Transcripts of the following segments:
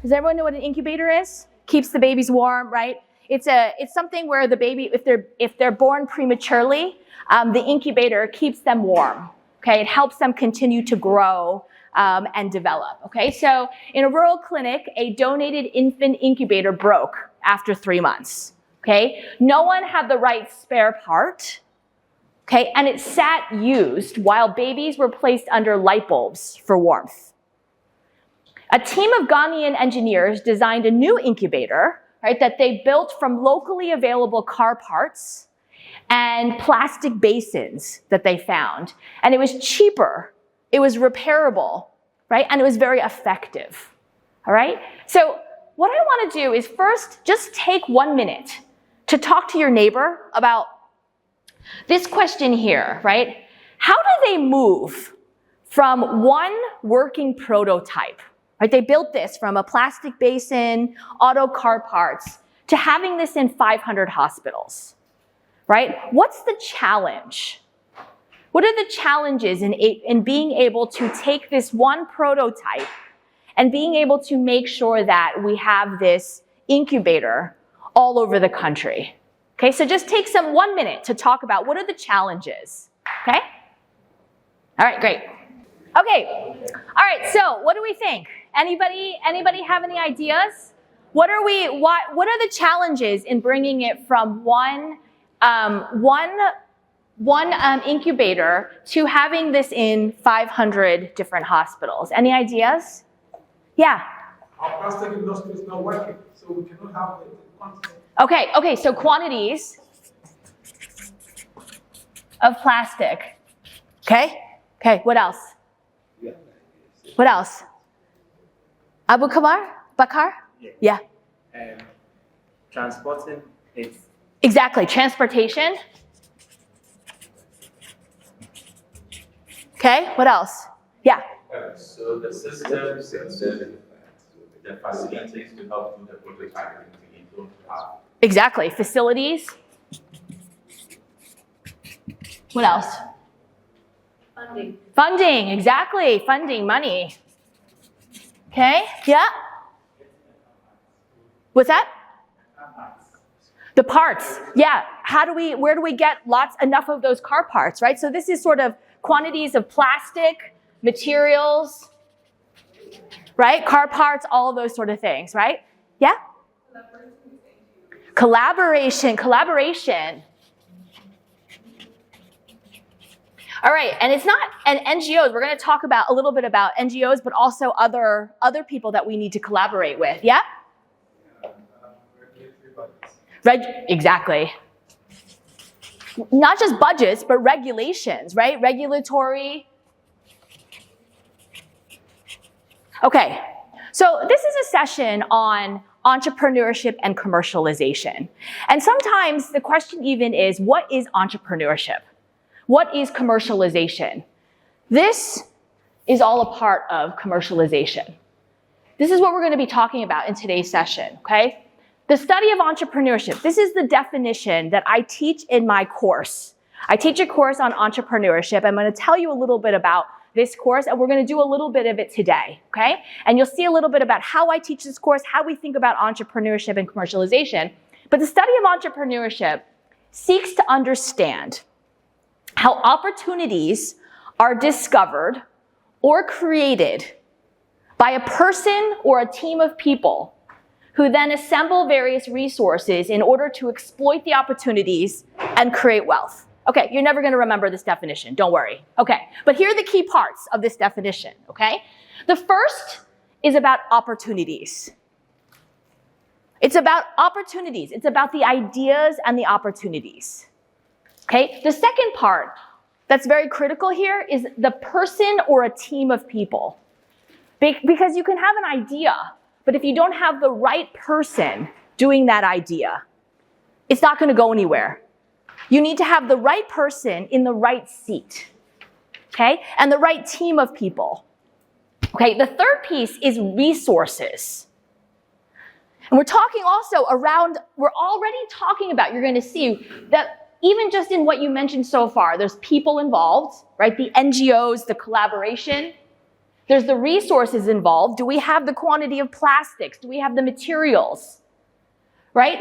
Does everyone know what an incubator is? Keeps the babies warm, right? It's something where the baby, if they're born prematurely, the incubator keeps them warm. Okay, it helps them continue to grow and develop. Okay, so in a rural clinic, a donated infant incubator broke after 3 months. Okay, no one had the right spare part. Okay, and it sat used while babies were placed under light bulbs for warmth. A team of Ghanaian engineers designed a new incubator, right, that they built from locally available car parts and plastic basins that they found. And it was cheaper, it was repairable, right, and it was very effective. All right? So what I want to do is first just take 1 minute to talk to your neighbor about this question here, right? How do they move from one working prototype, right? They built this from a plastic basin, auto car parts, to having this in 500 hospitals, right? What's the challenge? What are the challenges in being able to take this one prototype and being able to make sure that we have this incubator all over the country? Okay, so just take 1 minute to talk about what are the challenges, okay? All right, great. Okay, all right, so what do we think? Anybody have any ideas? What are the challenges in bringing it from one incubator to having this in 500 different hospitals? Any ideas? Yeah. Our plastic industry is not working, so we cannot have the quantity. Okay, so quantities of plastic. Okay, what else? What else? Abu Bakar? Yeah. Transporting it. Exactly, transportation. Okay, what else? Yeah. So the systems and the facilities to help do the prototyping we don't have. Exactly, facilities. What else? Funding, exactly, funding, money. Okay, yeah? What's that? The parts, yeah. Where do we get enough of those car parts, right? So this is sort of quantities of plastic, materials, right? Car parts, all of those sort of things, right? Yeah? Collaboration. All right, and it's not, and NGOs, we're going to talk a little bit about NGOs, but also other people that we need to collaborate with, yeah? Exactly. Not just budgets, but regulations, right? Regulatory. Okay, so this is a session on entrepreneurship and commercialization. And sometimes the question even is, what is entrepreneurship? What is commercialization? This is all a part of commercialization. This is what we're going to be talking about in today's session, okay? The study of entrepreneurship. This is the definition that I teach in my course. I teach a course on entrepreneurship. I'm going to tell you a little bit about this course, and we're going to do a little bit of it today, okay? And you'll see a little bit about how I teach this course, how we think about entrepreneurship and commercialization. But the study of entrepreneurship seeks to understand how opportunities are discovered or created by a person or a team of people who then assemble various resources in order to exploit the opportunities and create wealth. Okay, you're never going to remember this definition, don't worry. Okay, but here are the key parts of this definition, okay? The first is about opportunities. It's about opportunities. It's about the ideas and the opportunities. Okay, the second part that's very critical here is the person or a team of people. Because you can have an idea, but if you don't have the right person doing that idea, it's not going to go anywhere. You need to have the right person in the right seat, okay? And the right team of people. Okay, the third piece is resources. And we're talking also around, we're already talking about, you're going to see that even just in what you mentioned so far, there's people involved, right? The NGOs, the collaboration. There's the resources involved. Do we have the quantity of plastics? Do we have the materials? Right?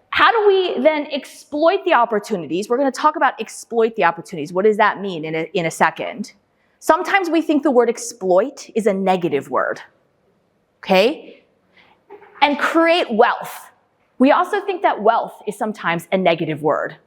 How do we then exploit the opportunities? We're going to talk about exploit the opportunities. What does that mean in a second? Sometimes we think the word exploit is a negative word. Okay? And create wealth. We also think that wealth is sometimes a negative word.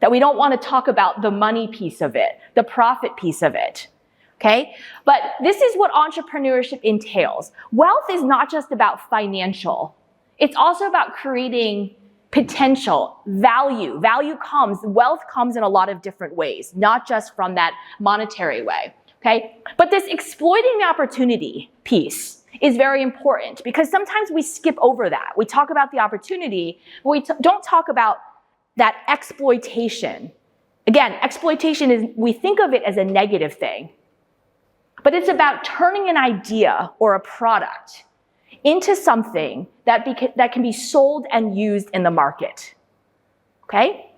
That we don't want to talk about the money piece of it, the profit piece of it. Okay? But this is what entrepreneurship entails. Wealth is not just about financial. It's also about creating potential, value. Wealth comes in a lot of different ways, not just from that monetary way. Okay? But this exploiting the opportunity piece is very important because sometimes we skip over that. We talk about the opportunity, but we don't talk about that exploitation. Again, exploitation is, we think of it as a negative thing, but it's about turning an idea or a product into something that can be sold and used in the market. Okay?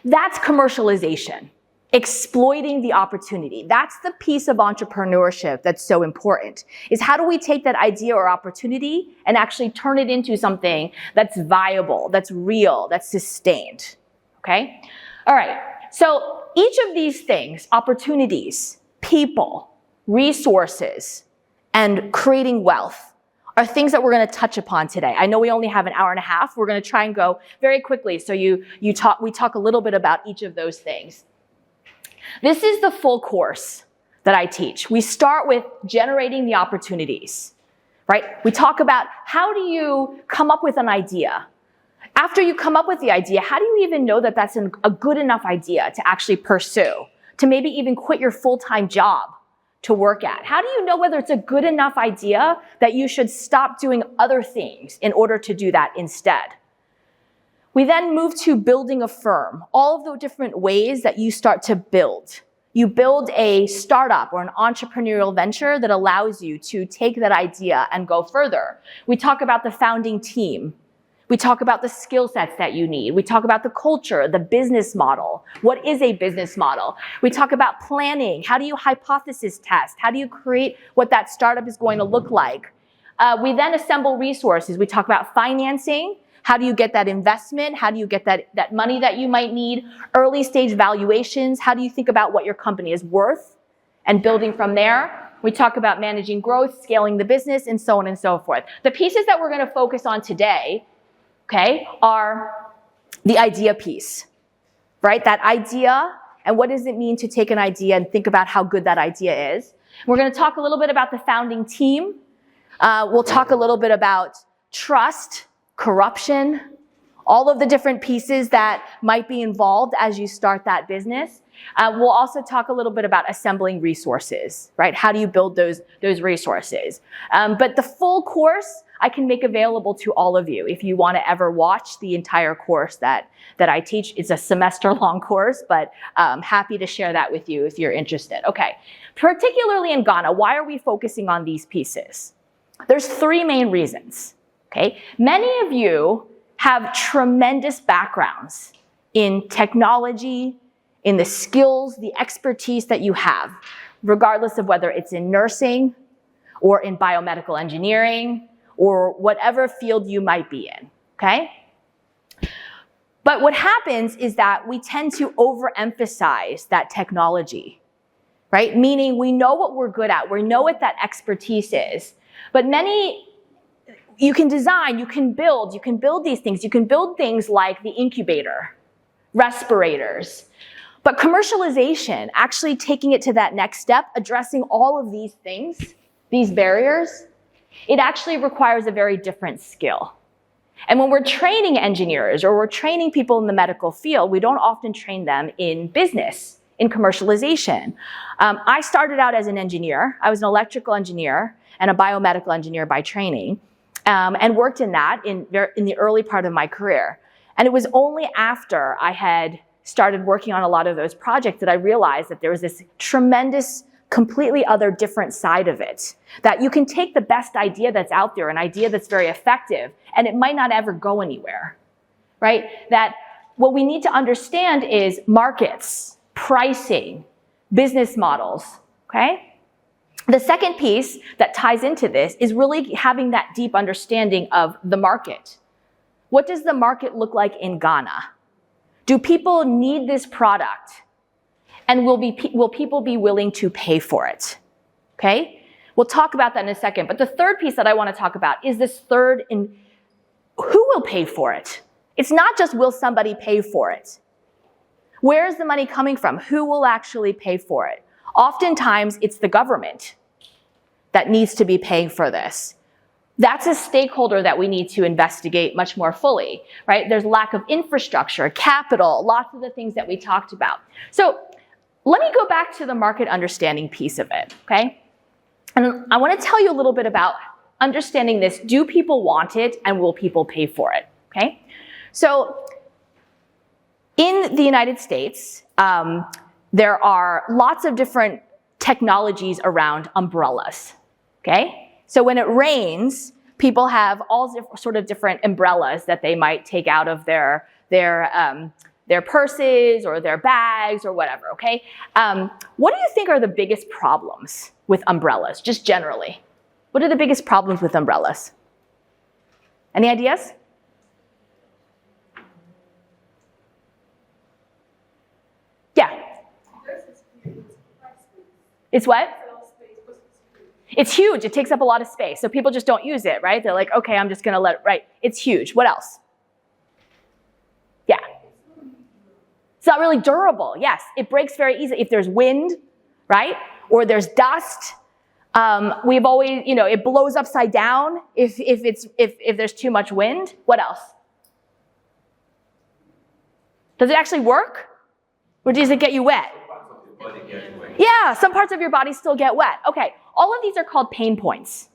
That's commercialization. Exploiting the opportunity. That's the piece of entrepreneurship that's so important, is how do we take that idea or opportunity and actually turn it into something that's viable, that's real, that's sustained. Okay? All right. So each of these things, opportunities, people, resources, and creating wealth, are things that we're going to touch upon today. I know we only have an hour and a half. We're going to try and go very quickly so we talk a little bit about each of those things. This is the full course that I teach. We start with generating the opportunities, right? We talk about how do you come up with an idea? After you come up with the idea, how do you even know that that's a good enough idea to actually pursue, to maybe even quit your full-time job to work at? How do you know whether it's a good enough idea that you should stop doing other things in order to do that instead? We then move to building a firm, all of the different ways that you start to build. You build a startup or an entrepreneurial venture that allows you to take that idea and go further. We talk about the founding team. We talk about the skill sets that you need. We talk about the culture, the business model. What is a business model? We talk about planning. How do you hypothesis test? How do you create what that startup is going to look like? We then assemble resources. We talk about financing. How do you get that investment? How do you get that money that you might need? Early stage valuations. How do you think about what your company is worth and building from there? We talk about managing growth, scaling the business, and so on and so forth. The pieces that we're going to focus on today, okay, are the idea piece, right? That idea, and what does it mean to take an idea and think about how good that idea is. We're going to talk a little bit about the founding team. We'll talk a little bit about trust, corruption, all of the different pieces that might be involved as you start that business. We'll also talk a little bit about assembling resources, right? How do you build those resources? But the full course I can make available to all of you if you want to ever watch the entire course that I teach. It's a semester-long course, but I'm happy to share that with you if you're interested. Okay, particularly in Ghana, why are we focusing on these pieces? There's three main reasons. Okay, many of you have tremendous backgrounds in technology, in the skills, the expertise that you have, regardless of whether it's in nursing or in biomedical engineering or whatever field you might be in, okay? But what happens is that we tend to overemphasize that technology, right? Meaning we know what we're good at, we know what that expertise is, but you can design, you can build these things. You can build things like the incubator, respirators. But commercialization, actually taking it to that next step, addressing all of these things, these barriers, it actually requires a very different skill. And when we're training engineers or we're training people in the medical field, we don't often train them in business, in commercialization. I started out as an engineer. I was an electrical engineer and a biomedical engineer by training. And worked in that in the early part of my career. And it was only after I had started working on a lot of those projects that I realized that there was this tremendous, completely other different side of it. That you can take the best idea that's out there, an idea that's very effective, and it might not ever go anywhere, right? That what we need to understand is markets, pricing, business models, okay? The second piece that ties into this is really having that deep understanding of the market. What does the market look like in Ghana? Do people need this product? And will people be willing to pay for it? Okay? We'll talk about that in a second. But the third piece that I want to talk about is this third in who will pay for it? It's not just will somebody pay for it. Where is the money coming from? Who will actually pay for it? Oftentimes, it's the government that needs to be paying for this. That's a stakeholder that we need to investigate much more fully, right? There's lack of infrastructure, capital, lots of the things that we talked about. So let me go back to the market understanding piece of it, okay? And I want to tell you a little bit about understanding this. Do people want it, and will people pay for it, okay? So in the United States, there are lots of different technologies around umbrellas, okay? So when it rains, people have all sort of different umbrellas that they might take out of their purses or their bags or whatever, okay? What do you think are the biggest problems with umbrellas, just generally? What are the biggest problems with umbrellas? Any ideas? Yeah. It's what? It's huge. It takes up a lot of space. So people just don't use it, right? They're like, okay, I'm just going to let it, right? It's huge. What else? Yeah. It's not really durable. Yes, it breaks very easily. If there's wind, right? Or there's dust. We've always, it blows upside down if there's too much wind. What else? Does it actually work? Or does it get you wet? Yeah, some parts of your body still get wet. Okay, all of these are called pain points.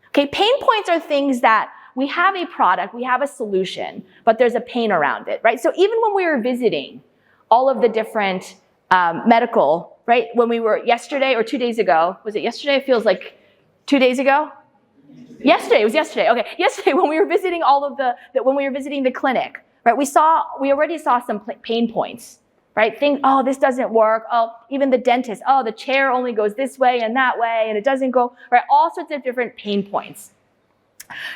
Okay, pain points are things that we have a product, we have a solution, but there's a pain around it, right? So even when we were visiting all of the different medical, right? When we were yesterday or 2 days ago, was it yesterday? It feels like 2 days ago? Yesterday, it was yesterday. Okay, yesterday when we were visiting when we were visiting the clinic, right? We already saw some pain points. Right? Think, oh, this doesn't work. Oh, even the dentist, oh, the chair only goes this way and that way, and it doesn't go, right? All sorts of different pain points.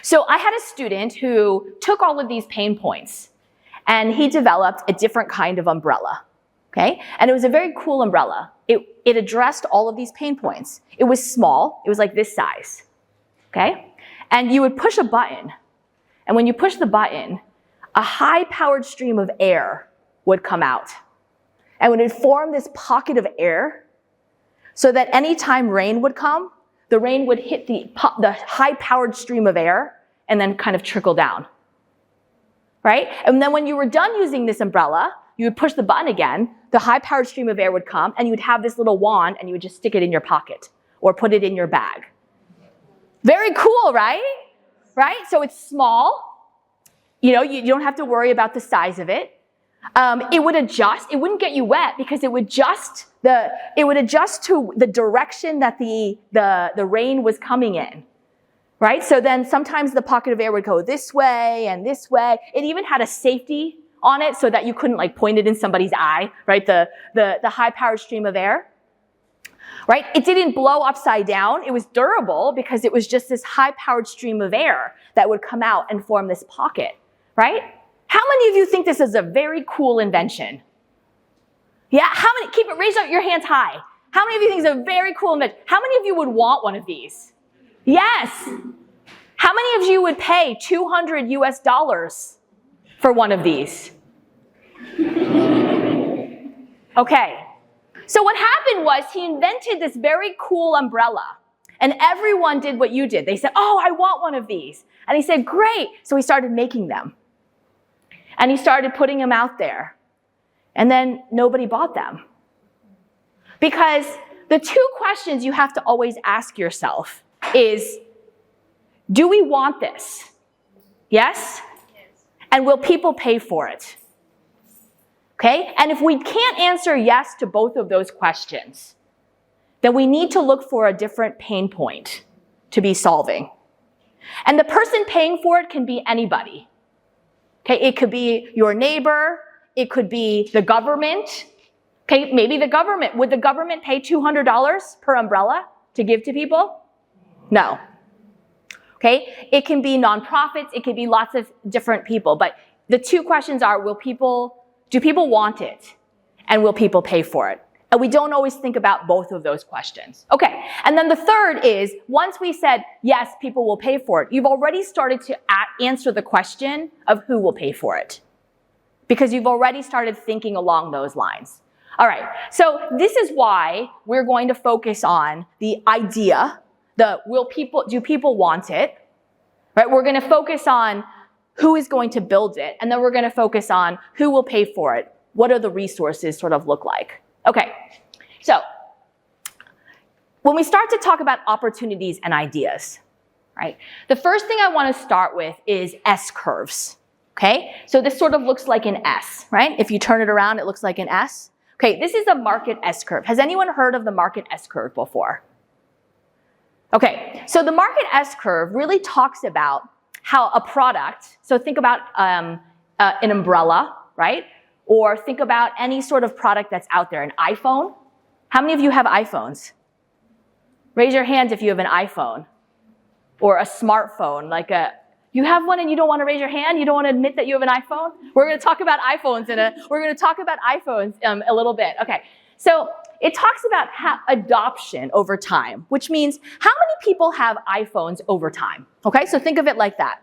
So I had a student who took all of these pain points, and he developed a different kind of umbrella, okay? And it was a very cool umbrella. It addressed all of these pain points. It was small. It was like this size, okay? And you would push a button, and when you push the button, a high-powered stream of air would come out. And would it form this pocket of air so that anytime rain would come, the rain would hit the high-powered stream of air and then kind of trickle down, right? And then when you were done using this umbrella, you would push the button again, the high-powered stream of air would come, and you would have this little wand, and you would just stick it in your pocket or put it in your bag. Very cool, right? Right? So it's small. You don't have to worry about the size of it. It would adjust. It wouldn't get you wet because it would adjust to the direction that the rain was coming in, right? So then sometimes the pocket of air would go this way and this way. It even had a safety on it so that you couldn't like point it in somebody's eye, right? The high-powered stream of air, right? It didn't blow upside down. It was durable because it was just this high-powered stream of air that would come out and form this pocket, right? How many of you think this is a very cool invention? Yeah, raise up your hands high. How many of you think it's a very cool invention? How many of you would want one of these? Yes. How many of you would pay $200 US for one of these? Okay. So what happened was he invented this very cool umbrella, and everyone did what you did. They said, oh, I want one of these. And he said, great. So he started making them. And he started putting them out there. And then nobody bought them. Because the two questions you have to always ask yourself is, do we want this? Yes? And will people pay for it? Okay? And if we can't answer yes to both of those questions, then we need to look for a different pain point to be solving. And the person paying for it can be anybody. Okay, it could be your neighbor, it could be the government. Okay, maybe the government. Would the government pay $200 per umbrella? to give to people? No. Okay? It can be nonprofits, it can be lots of different people, but the two questions are, do people want it? And will people pay for it? And we don't always think about both of those questions. Okay, and then the third is, once we said, yes, people will pay for it, you've already started to answer the question of who will pay for it. Because you've already started thinking along those lines. All right, so this is why we're going to focus on the idea, do people want it? Right, we're going to focus on who is going to build it, and then we're going to focus on who will pay for it. What do the resources sort of look like? Okay, so when we start to talk about opportunities and ideas, right, the first thing I want to start with is S-curves, okay? So this sort of looks like an S, right? If you turn it around, it looks like an S. Okay, this is a market S-curve. Has anyone heard of the market S-curve before? Okay, so the market S-curve really talks about how a product, so think about an umbrella, right? Or think about any sort of product that's out there, an iPhone. How many of you have iPhones? Raise your hand if you have an iPhone or a smartphone, you have one and you don't want to raise your hand? You don't want to admit that you have an iPhone? We're going to talk about iPhones a little bit. Okay, so it talks about adoption over time, which means how many people have iPhones over time? Okay, so think of it like that.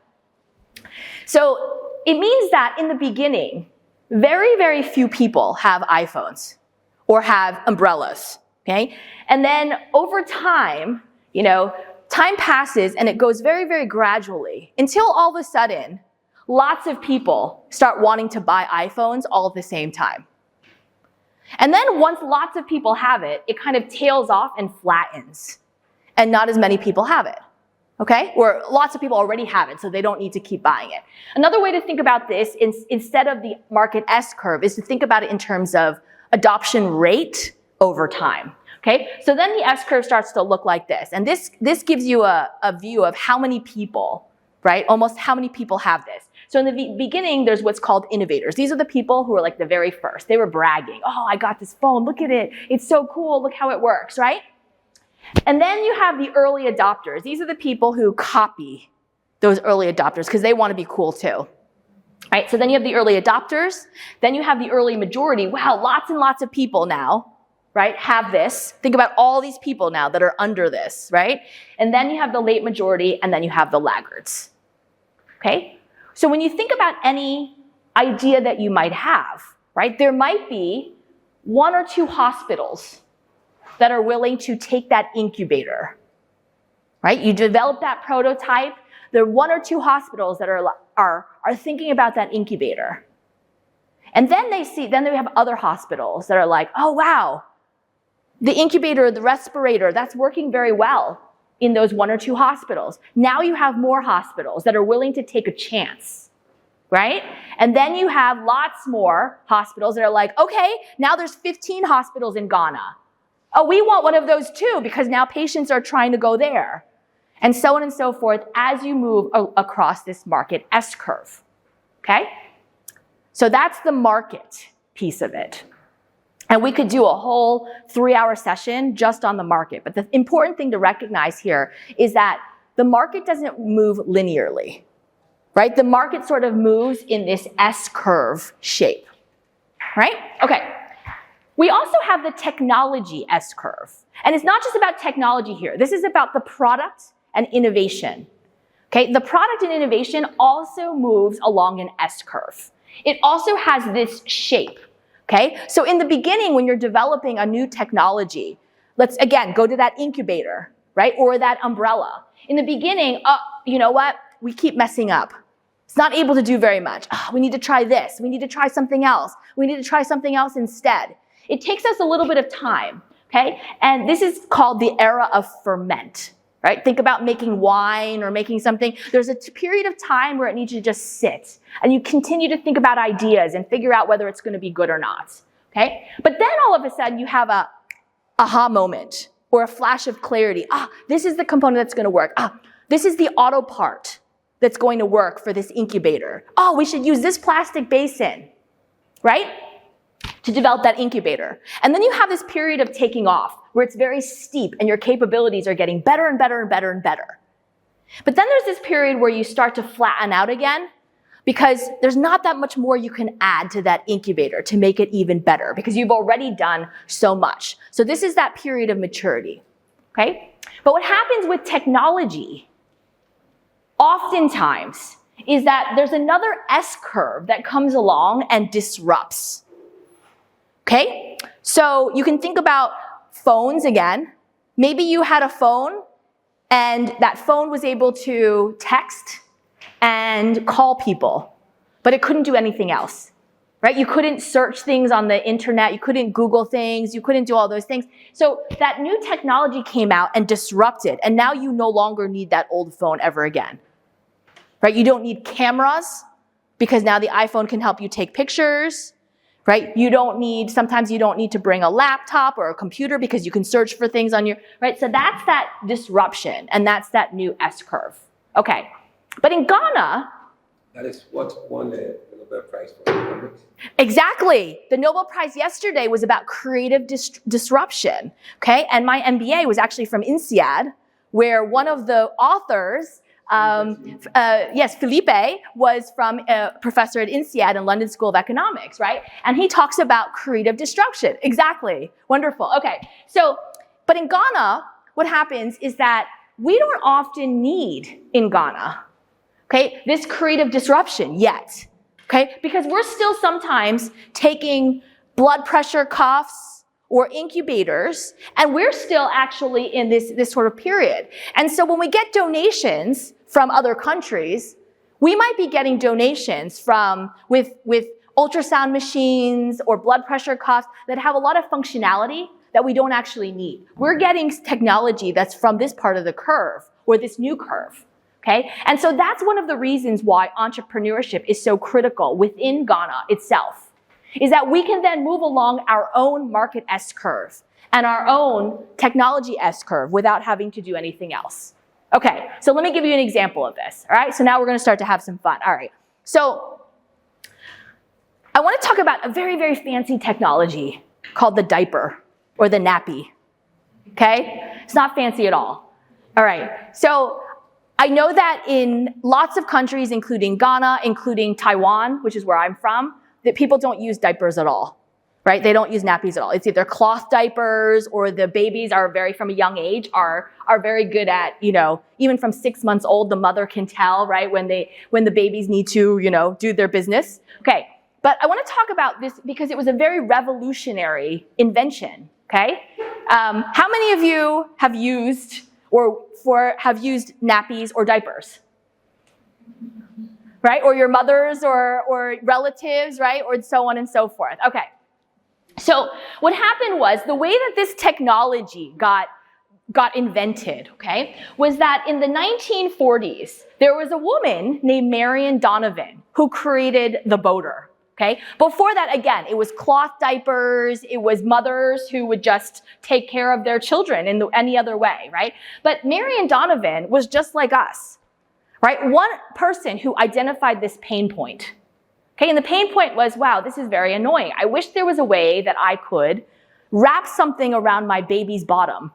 So it means that in the beginning, very, very few people have iPhones or have umbrellas, okay? And then over time, time passes and it goes very, very gradually until all of a sudden, lots of people start wanting to buy iPhones all at the same time. And then once lots of people have it, it kind of tails off and flattens. And not as many people have it. Okay? Or lots of people already have it, so they don't need to keep buying it. Another way to think about this, instead of the market S-curve, is to think about it in terms of adoption rate over time. Okay? So then the S-curve starts to look like this. And this gives you a view of how many people, right? Almost how many people have this. So in the beginning, there's what's called innovators. These are the people who are like the very first. They were bragging. Oh, I got this phone. Look at it. It's so cool. Look how it works, right? And then you have the early adopters. These are the people who copy those early adopters because they want to be cool too. Right? So then you have the early adopters. Then you have the early majority. Wow, lots and lots of people now, right, have this. Think about all these people now that are under this, right? And then you have the late majority, and then you have the laggards. Okay? So when you think about any idea that you might have, right, there might be 1 or 2 hospitals that are willing to take that incubator, right? You develop that prototype. There are 1 or 2 hospitals that are thinking about that incubator. And then we have other hospitals that are like, oh, wow, the incubator, the respirator, that's working very well in those 1 or 2 hospitals. Now you have more hospitals that are willing to take a chance, right? And then you have lots more hospitals that are like, okay, now there's 15 hospitals in Ghana. Oh, we want one of those too, because now patients are trying to go there. And so on and so forth as you move across this market S-curve, okay? So that's the market piece of it. And we could do a whole 3-hour session just on the market. But the important thing to recognize here is that the market doesn't move linearly, right? The market sort of moves in this S-curve shape, right? Okay. We also have the technology S-curve. And it's not just about technology here. This is about the product and innovation. Okay, the product and innovation also moves along an S-curve. It also has this shape. Okay, so in the beginning, when you're developing a new technology, let's again go to that incubator, right, or that umbrella. In the beginning, you know what? We keep messing up. It's not able to do very much. We need to try this. We need to try something else. We need to try something else instead. It takes us a little bit of time, okay? And this is called the era of ferment, right? Think about making wine or making something. There's a period of time where it needs to just sit, and you continue to think about ideas and figure out whether it's going to be good or not, okay? But then all of a sudden you have a aha moment or a flash of clarity. This is the component that's going to work. This is the auto part that's going to work for this incubator. We should use this plastic basin, right? To develop that incubator. And then you have this period of taking off where it's very steep and your capabilities are getting better and better and better and better. But then there's this period where you start to flatten out again because there's not that much more you can add to that incubator to make it even better because you've already done so much. So this is that period of maturity, okay? But what happens with technology oftentimes is that there's another S-curve that comes along and disrupts, okay? So you can think about phones again. Maybe you had a phone and that phone was able to text and call people, but it couldn't do anything else, right? You couldn't search things on the internet, you couldn't Google things, you couldn't do all those things. So that new technology came out and disrupted, and now you no longer need that old phone ever again, right? You don't need cameras because now the iPhone can help you take pictures, right? Sometimes you don't need to bring a laptop or a computer because you can search for things on your, right? So that's that disruption, and that's that new S-curve. Okay, but in Ghana, that is what won the Nobel Prize for economics. Exactly. The Nobel Prize yesterday was about creative disruption, okay? And my MBA was actually from INSEAD, where one of the authors, Felipe, was from a professor at INSEAD in London School of Economics, right? And he talks about creative disruption. Exactly. Wonderful. Okay. So, but in Ghana, what happens is that we don't often need in Ghana, okay, this creative disruption yet, okay? Because we're still sometimes taking blood pressure cuffs or incubators, and we're still actually in this sort of period. And so when we get donations from other countries, we might be getting donations with ultrasound machines or blood pressure cuffs that have a lot of functionality that we don't actually need. We're getting technology that's from this part of the curve or this new curve. Okay? And so that's one of the reasons why entrepreneurship is so critical within Ghana itself, is that we can then move along our own market S-curve and our own technology S-curve without having to do anything else. Okay, so let me give you an example of this, all right? So now we're gonna start to have some fun, all right. So I wanna talk about a very, very fancy technology called the diaper or the nappy, okay? It's not fancy at all. All right, so I know that in lots of countries, including Ghana, including Taiwan, which is where I'm from, that people don't use diapers at all, right? They don't use nappies at all. It's either cloth diapers or the babies are from a young age, are very good at, even from 6 months old, the mother can tell, right, when the babies need to, do their business. Okay, but I want to talk about this because it was a very revolutionary invention, okay? How many of you have used nappies or diapers, right? Or your mothers or relatives, right? Or so on and so forth. Okay. So what happened was the way that this technology got invented, okay, was that in the 1940s, there was a woman named Marion Donovan who created the boater. Okay. Before that, again, it was cloth diapers. It was mothers who would just take care of their children in any other way, right? But Marion Donovan was just like us, right? One person who identified this pain point. Okay, and the pain point was, wow, this is very annoying. I wish there was a way that I could wrap something around my baby's bottom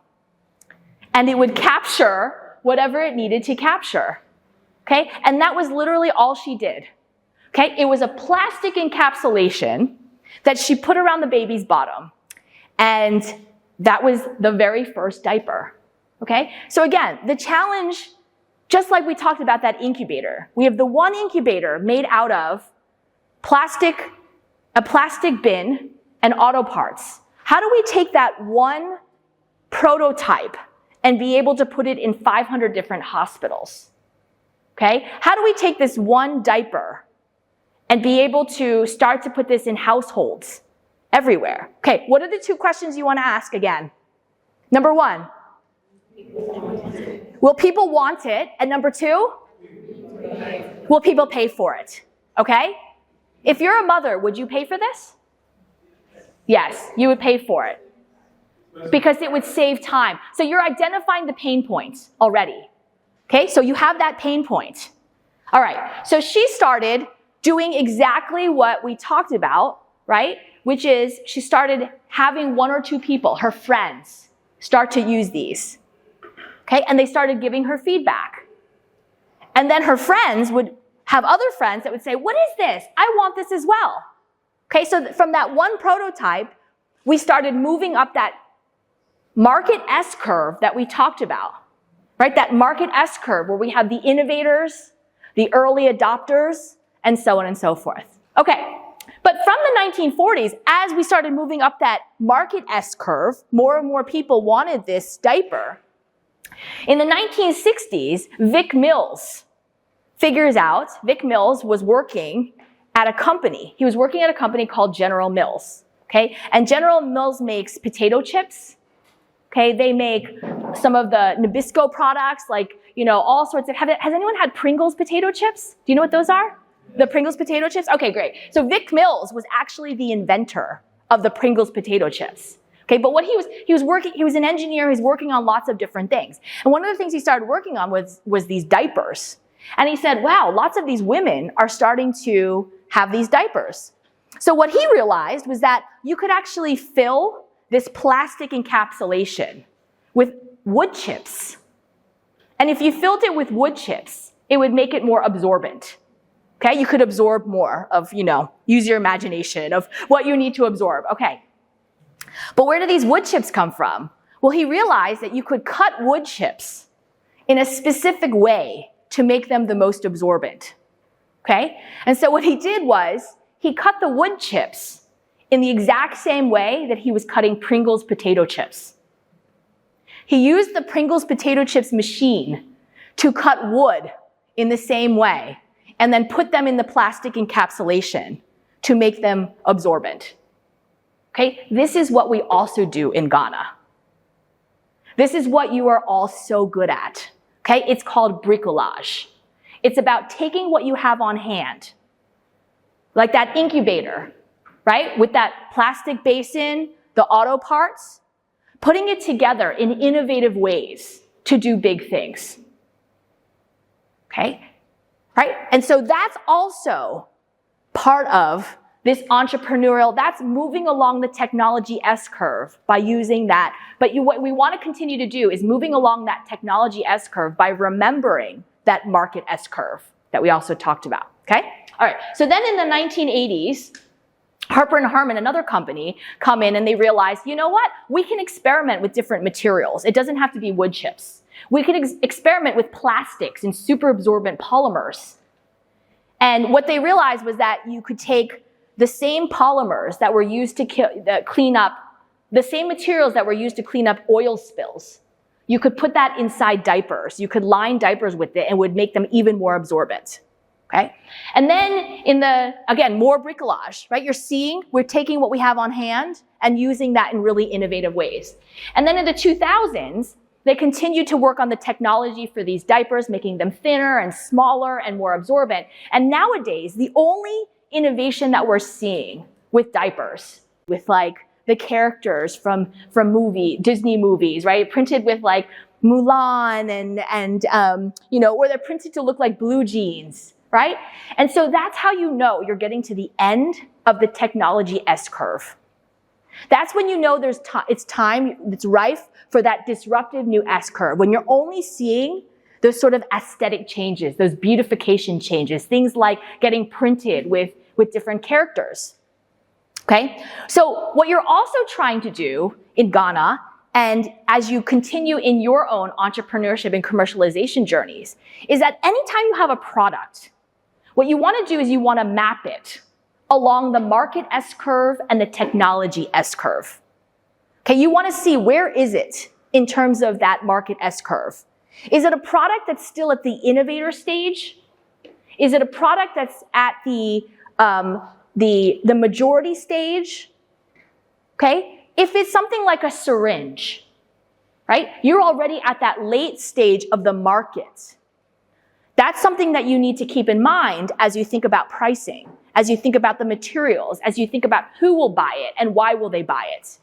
and it would capture whatever it needed to capture. Okay, and that was literally all she did. Okay, it was a plastic encapsulation that she put around the baby's bottom. And that was the very first diaper. Okay, so again, the challenge, just like we talked about that incubator, we have the one incubator made out of a plastic bin and auto parts. How do we take that one prototype and be able to put it in 500 different hospitals? Okay, how do we take this one diaper and be able to start to put this in households everywhere? Okay, what are the two questions you want to ask again? Number one, will people want it? And number two, will people pay for it? Okay? If you're a mother, would you pay for this? Yes, you would pay for it because it would save time. So you're identifying the pain points already. Okay, so you have that pain point. All right, so she started doing exactly what we talked about, right? Which is she started having one or two people, her friends, start to use these. Okay, and they started giving her feedback. And then her friends would have other friends that would say, what is this? I want this as well. Okay, so from that one prototype, we started moving up that market S-curve that we talked about, right? That market S-curve where we have the innovators, the early adopters, and so on and so forth. Okay, but from the 1940s, as we started moving up that market S-curve, more and more people wanted this diaper. In the 1960s, Vic Mills was working at a company. He was working at a company called General Mills, okay? And General Mills makes potato chips, okay? They make some of the Nabisco products, like, you know, all sorts of, has anyone had Pringles potato chips? Do you know what those are? The Pringles potato chips? Okay, great. So Vic Mills was actually the inventor of the Pringles potato chips. Okay, but what he was an engineer, he's working on lots of different things. And one of the things he started working on was these diapers. And he said, wow, lots of these women are starting to have these diapers. So what he realized was that you could actually fill this plastic encapsulation with wood chips. And if you filled it with wood chips, it would make it more absorbent. Okay, you could absorb more of, you know, use your imagination of what you need to absorb. Okay. But where do these wood chips come from? Well, he realized that you could cut wood chips in a specific way to make them the most absorbent. Okay? And so what he did was he cut the wood chips in the exact same way that he was cutting Pringles potato chips. He used the Pringles potato chips machine to cut wood in the same way and then put them in the plastic encapsulation to make them absorbent. Okay, this is what we also do in Ghana. This is what you are all so good at. Okay, it's called bricolage. It's about taking what you have on hand, like that incubator, right? With that plastic basin, the auto parts, putting it together in innovative ways to do big things. Okay, right? And so that's also part of this entrepreneurial, that's moving along the technology S-curve by using that. But what we want to continue to do is moving along that technology S-curve by remembering that market S-curve that we also talked about, okay? All right, so then in the 1980s, Harper and Harman, another company, come in and they realize, you know what? We can experiment with different materials. It doesn't have to be wood chips. We can experiment with plastics and super absorbent polymers. And what they realized was that you could take the same polymers that were used to clean up, the same materials that were used to clean up oil spills. You could put that inside diapers. You could line diapers with it and would make them even more absorbent. Okay? And then again, more bricolage, right? You're seeing, we're taking what we have on hand and using that in really innovative ways. And then in the 2000s, they continued to work on the technology for these diapers, making them thinner and smaller and more absorbent. And nowadays, the only innovation that we're seeing with diapers, with like the characters from Disney movies, right? Printed with like Mulan and you know, or they're printed to look like blue jeans, right? And so that's how you know you're getting to the end of the technology S-curve. That's when you know it's rife for that disruptive new S-curve, when you're only seeing those sort of aesthetic changes, those beautification changes, things like getting printed with different characters, okay? So what you're also trying to do in Ghana, and as you continue in your own entrepreneurship and commercialization journeys, is that anytime you have a product, what you want to do is you want to map it along the market S-curve and the technology S-curve. Okay, you want to see where is it in terms of that market S-curve. Is it a product that's still at the innovator stage? Is it a product that's at the majority stage? Okay, if it's something like a syringe, right? You're already at that late stage of the market. That's something that you need to keep in mind as you think about pricing, as you think about the materials, as you think about who will buy it and why will they buy it,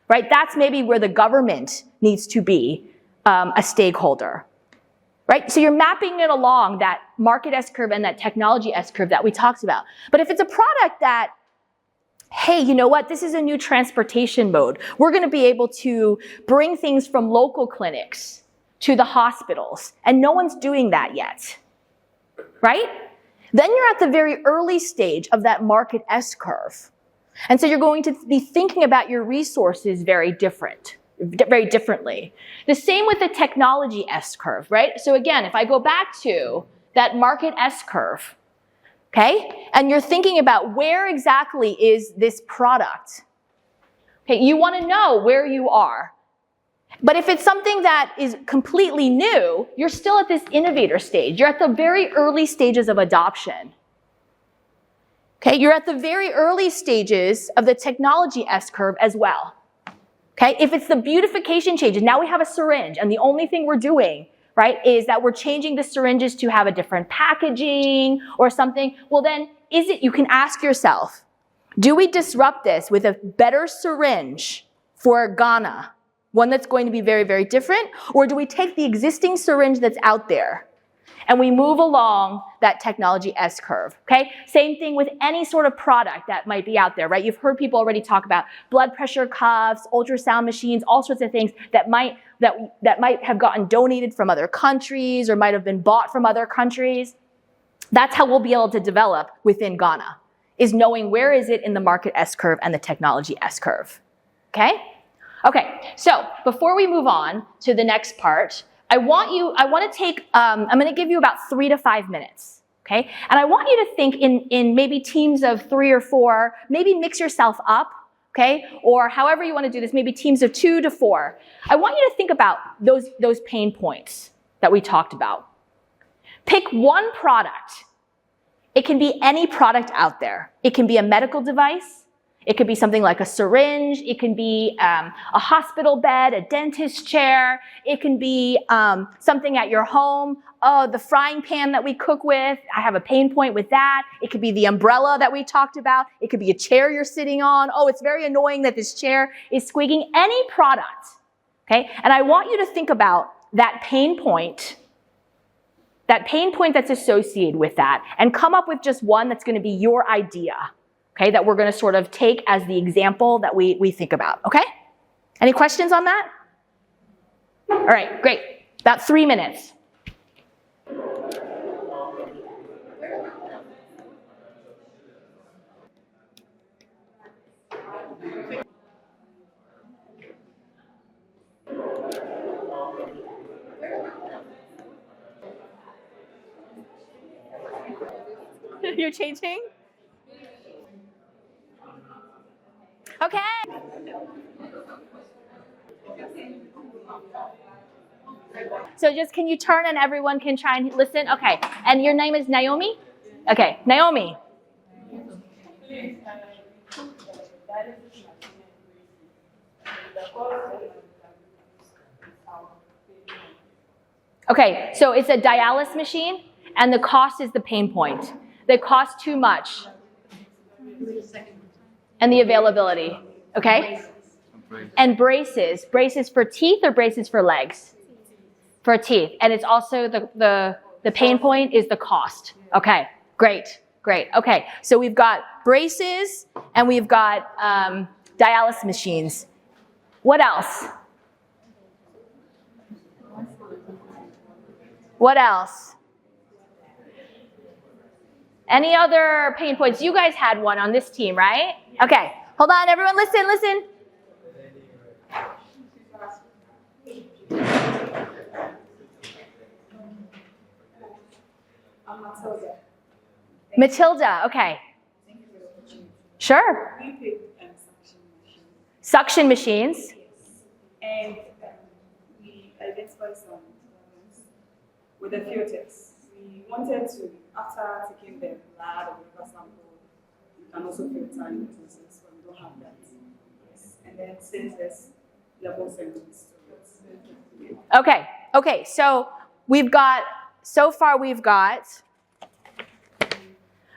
right? That's maybe where the government needs to be a stakeholder, right? So you're mapping it along that market S-curve and that technology S-curve that we talked about. But if it's a product that hey, you know what? This is a new transportation mode. We're going to be able to bring things from local clinics to the hospitals, and no one's doing that yet, right? Then you're at the very early stage of that market S-curve. And so you're going to be thinking about your resources very differently. The same with the technology S-curve, right? So again, if I go back to that market S-curve, okay, and you're thinking about where exactly is this product, okay, you want to know where you are. But if it's something that is completely new, you're still at this innovator stage. You're at the very early stages of adoption. Okay, you're at the very early stages of the technology S-curve as well. Okay, if it's the beautification changes, now we have a syringe, and the only thing we're doing, right, is that we're changing the syringes to have a different packaging or something. Well then, you can ask yourself, do we disrupt this with a better syringe for Ghana? One that's going to be very, very different? Or do we take the existing syringe that's out there and we move along that technology S-curve, okay? Same thing with any sort of product that might be out there, right? You've heard people already talk about blood pressure cuffs, ultrasound machines, all sorts of things that might have gotten donated from other countries or might have been bought from other countries. That's how we'll be able to develop within Ghana, is knowing where is it in the market S-curve and the technology S-curve, okay? Okay, so before we move on to the next part, I'm going to give you about 3 to 5 minutes, okay? And I want you to think in maybe teams of 3 or 4, maybe mix yourself up, okay? Or however you want to do this, maybe teams of 2 to 4. I want you to think about those pain points that we talked about. Pick one product. It can be any product out there. It can be a medical device. It could be something like a syringe. It can be a hospital bed, a dentist chair. It can be something at your home. Oh, the frying pan that we cook with. I have a pain point with that. It could be the umbrella that we talked about. It could be a chair you're sitting on. Oh, it's very annoying that this chair is squeaking. Any product, okay? And I want you to think about that pain point that's associated with that, and come up with just one that's going to be your idea. Okay, that we're going to sort of take as the example that we think about, okay? Any questions on that? All right, great. About 3 minutes. You're changing? Okay. So just can you turn and everyone can try and listen? Okay. And your name is Naomi? Okay, Naomi. Okay, so it's a dialysis machine and the cost is the pain point. They cost too much. And the availability, okay? And braces for teeth or braces for legs? For teeth, and it's also the pain point is the cost. Okay, great. Okay, so we've got braces and we've got dialysis machines. What else? What else? Any other pain points? You guys had one on this team, right? Okay, hold on, everyone, listen. Matilda, okay. Sure. We picked Suction machines. and we identified some problems with the filters. We wanted to, after taking the blood or liver sample, you can also filter utensils, but we don't have that. Yes. And then sensors, level sensors. Okay, so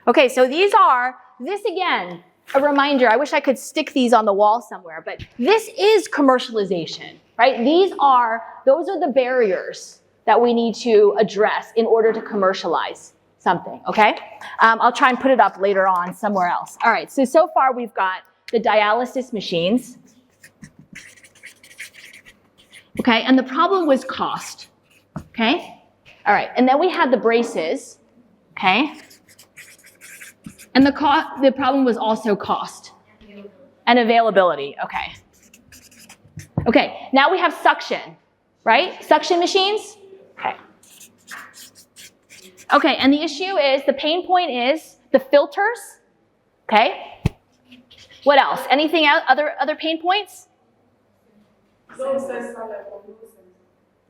okay, so this again, a reminder, I wish I could stick these on the wall somewhere, but this is commercialization, right? Those are the barriers that we need to address in order to commercialize something, okay? I'll try and put it up later on somewhere else. All right, so far we've got the dialysis machines. Okay, and the problem was cost, okay? All right, and then we had the braces, okay? And the problem was also cost and availability, okay. Okay, now we have suction, right? Suction machines, okay. Okay, and the issue is, the pain point is the filters, okay? What else? Anything else? Other pain points?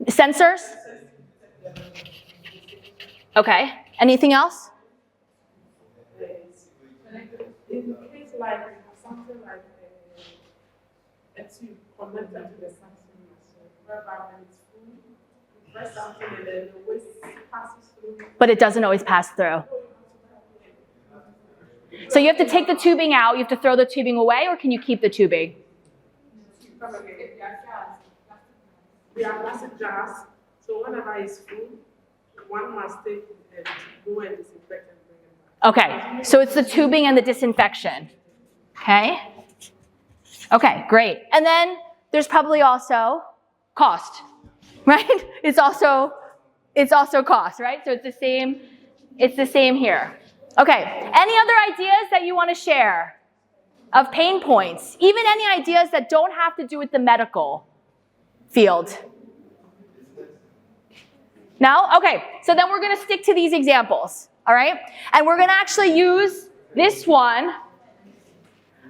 Sensors? Okay. Anything else? In case like something like a tube connected to the Samsung machine, whereby when it's full, you press something and then the waste passes through. But it doesn't always pass through. So you have to take the tubing out, you have to throw the tubing away, or can you keep the tubing? We are plastic jars, so whenever it's full, one must take and go and disinfect and bring it back. Okay, so it's the tubing and the disinfection. Okay? Okay, great. And then there's probably also cost, right? It's also cost, right? So it's the same here. Okay, any other ideas that you want to share of pain points? Even any ideas that don't have to do with the medical field? No? Okay, so then we're going to stick to these examples, all right? And we're going to actually use this one.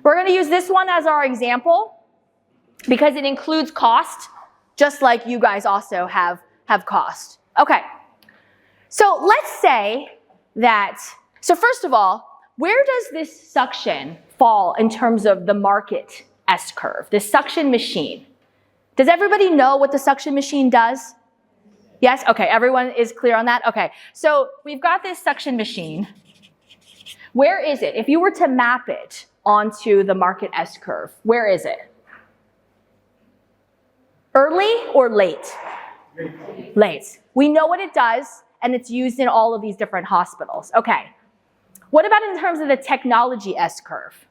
We're going to use this one as our example because it includes cost, just like you guys also have cost. Okay, so let's say that, so first of all, where does this suction fall in terms of the market S-curve, this suction machine? Does everybody know what the suction machine does? Yes? Okay, everyone is clear on that? Okay, so we've got this suction machine. Where is it? If you were to map it onto the market S-curve, where is it? Early or late? Late. We know what it does, and it's used in all of these different hospitals. Okay. What about in terms of the technology S-curve?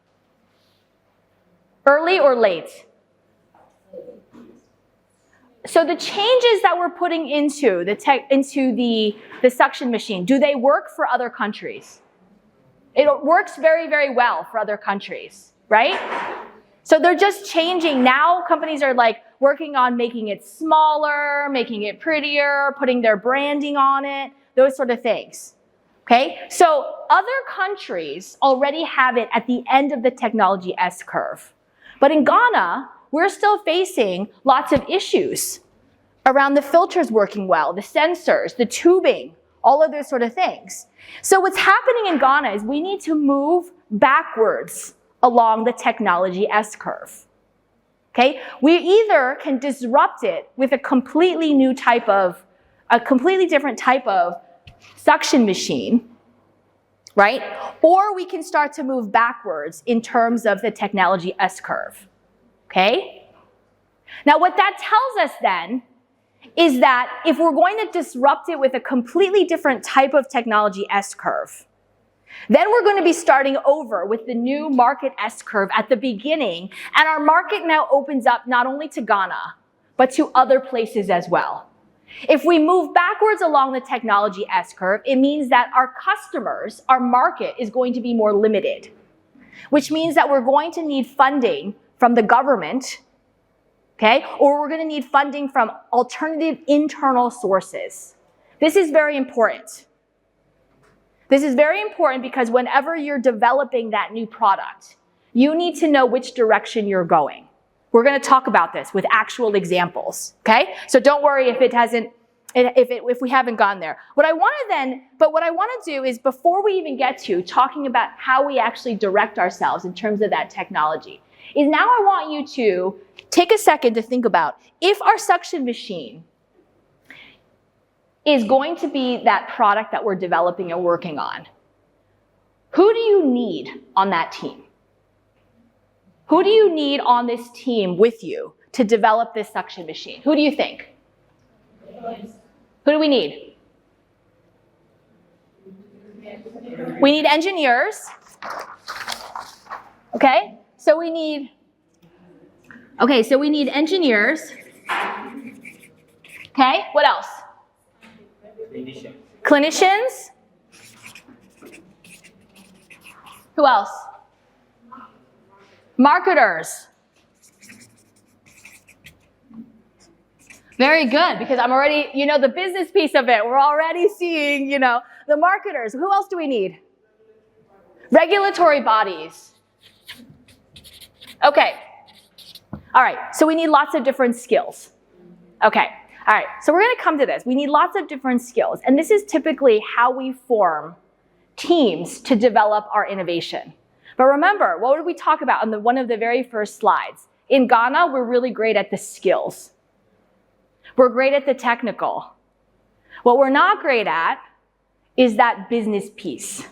Early or late? So the changes that we're putting into the suction machine, do they work for other countries? It works very, very well for other countries, right? So they're just changing. Now companies are like working on making it smaller, making it prettier, putting their branding on it, those sort of things. Okay? So other countries already have it at the end of the technology S-curve. But in Ghana, we're still facing lots of issues around the filters working well, the sensors, the tubing, all of those sort of things. So what's happening in Ghana is we need to move backwards along the technology S-curve. Okay? We either can disrupt it with a completely different type of suction machine, right? Or we can start to move backwards in terms of the technology S-curve. Okay? Now what that tells us then is that if we're going to disrupt it with a completely different type of technology S-curve, then we're going to be starting over with the new market S-curve at the beginning, and our market now opens up not only to Ghana, but to other places as well. If we move backwards along the technology S-curve, it means that our customers, our market, is going to be more limited, which means that we're going to need funding from the government, okay? Or we're going to need funding from alternative internal sources. This is very important. This is very important because whenever you're developing that new product, you need to know which direction you're going. We're going to talk about this with actual examples, okay? So don't worry if we haven't gone there. What I want to do is, before we even get to talking about how we actually direct ourselves in terms of that technology, is now I want you to take a second to think about if our suction machine is going to be that product that we're developing and working on. Who do you need on that team? Who do you need on this team with you to develop this suction machine? Who do you think? Who do we need? We need engineers. Okay? So we need engineers. Okay? What else? Clinicians. Who else? Marketers. Very good, because I'm already, the business piece of it. We're already seeing, the marketers. Who else do we need? Regulatory bodies. Okay. All right, so we need lots of different skills. Okay. All right, so we're going to come to this. We need lots of different skills, and this is typically how we form teams to develop our innovation. But remember, what did we talk about on one of the very first slides? In Ghana, we're really great at the skills. We're great at the technical. What we're not great at is that business piece,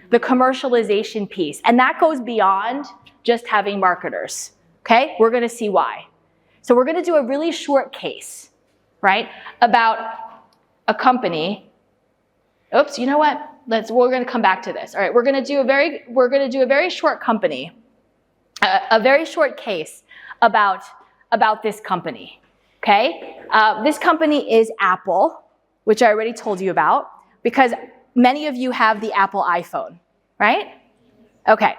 the commercialization piece, and that goes beyond just having marketers, okay? We're gonna see why. So we're gonna do a really short case, right, about a company. Oops, you know what? We're gonna come back to this. All right, we're gonna do a very short company, a very short case about this company. Okay, this company is Apple, which I already told you about, because many of you have the Apple iPhone, right? Okay,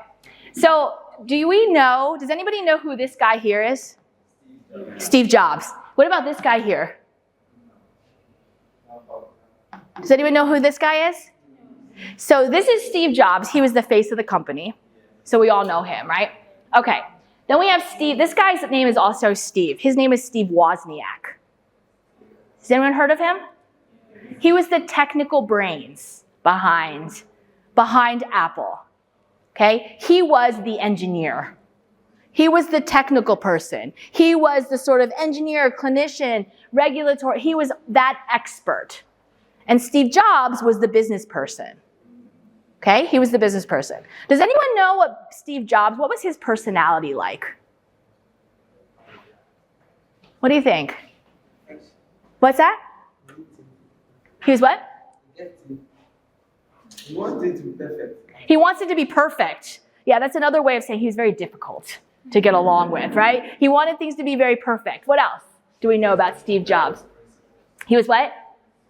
so does anybody know who this guy here is? Steve Jobs. What about this guy here? Does anyone know who this guy is? So this is Steve Jobs. He was the face of the company. So we all know him, right? Okay. Then we have Steve. This guy's name is also Steve. His name is Steve Wozniak. Has anyone heard of him? He was the technical brains behind Apple. Okay? He was the engineer. He was the technical person. He was the sort of engineer, clinician, regulatory. He was that expert. And Steve Jobs was the business person. Okay? He was the business person. Does anyone know what was his personality like? What do you think? What's that? He was what? He wanted to be perfect. He wants it to be perfect. Yeah, that's another way of saying he was very difficult to get along with, right? He wanted things to be very perfect. What else do we know about Steve Jobs? He was what?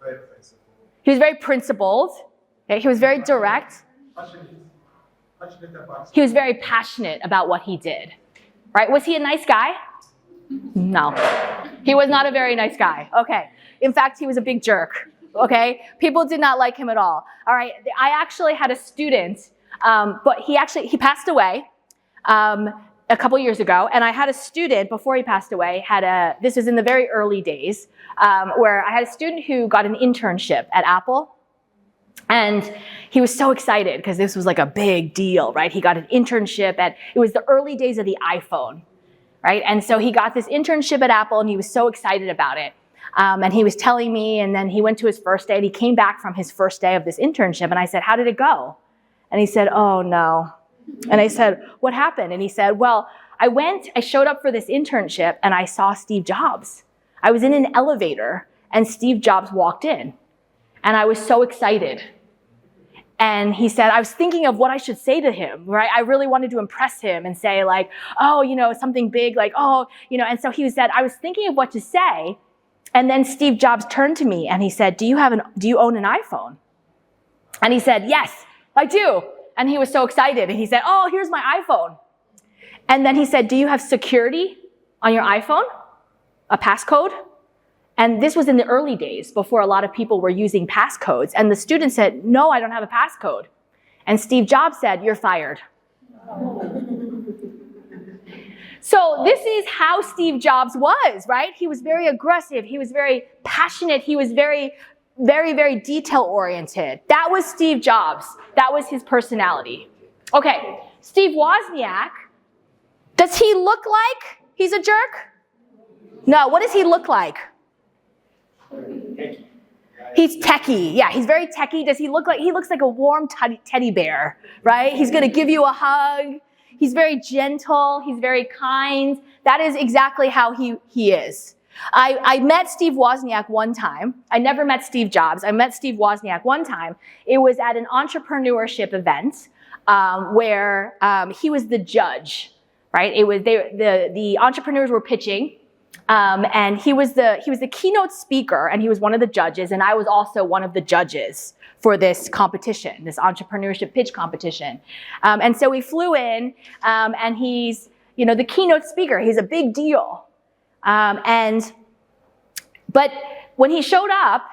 Very principled. He was very principled. Okay? He was very direct. Passionate about He was very passionate about what he did. Right? Was he a nice guy? No. He was not a very nice guy. Okay. In fact, he was a big jerk. Okay? People did not like him at all. All right. I actually had a student, but he passed away a couple years ago, and I had a student before he passed away, this was in the very early days, where I had a student who got an internship at Apple. And he was so excited because this was like a big deal, right? He got an internship it was the early days of the iPhone, right? And so he got this internship at Apple and he was so excited about it. And he was telling me, and then he went to his first day and he came back from his first day of this internship and I said, how did it go? And he said, oh no. And I said, what happened? And he said, well, I showed up for this internship and I saw Steve Jobs. I was in an elevator and Steve Jobs walked in and I was so excited. And he said, I was thinking of what I should say to him, right? I really wanted to impress him and say like, oh, something big, like, oh, and so he said, I was thinking of what to say. And then Steve Jobs turned to me and he said, do you own an iPhone? And he said, yes, I do. And he was so excited. And he said, oh, here's my iPhone. And then he said, do you have security on your iPhone? A passcode? And this was in the early days before a lot of people were using passcodes. And the student said, no, I don't have a passcode. And Steve Jobs said, you're fired. So this is how Steve Jobs was, right? He was very aggressive. He was very passionate. He was very, very, very detail-oriented. That was Steve Jobs. That was his personality. Okay, Steve Wozniak, does he look like he's a jerk? No, what does he look like? He's techie. Yeah, he's very techie. Does he look like, he looks like a warm teddy bear, right? He's going to give you a hug. He's very gentle. He's very kind. That is exactly how he is. I met Steve Wozniak one time. I never met Steve Jobs. I met Steve Wozniak one time. It was at an entrepreneurship event where he was the judge, right? It was the entrepreneurs were pitching, and he was the keynote speaker, and he was one of the judges, and I was also one of the judges for this competition, this entrepreneurship pitch competition. And so we flew in, and he's, the keynote speaker. He's a big deal. But when he showed up,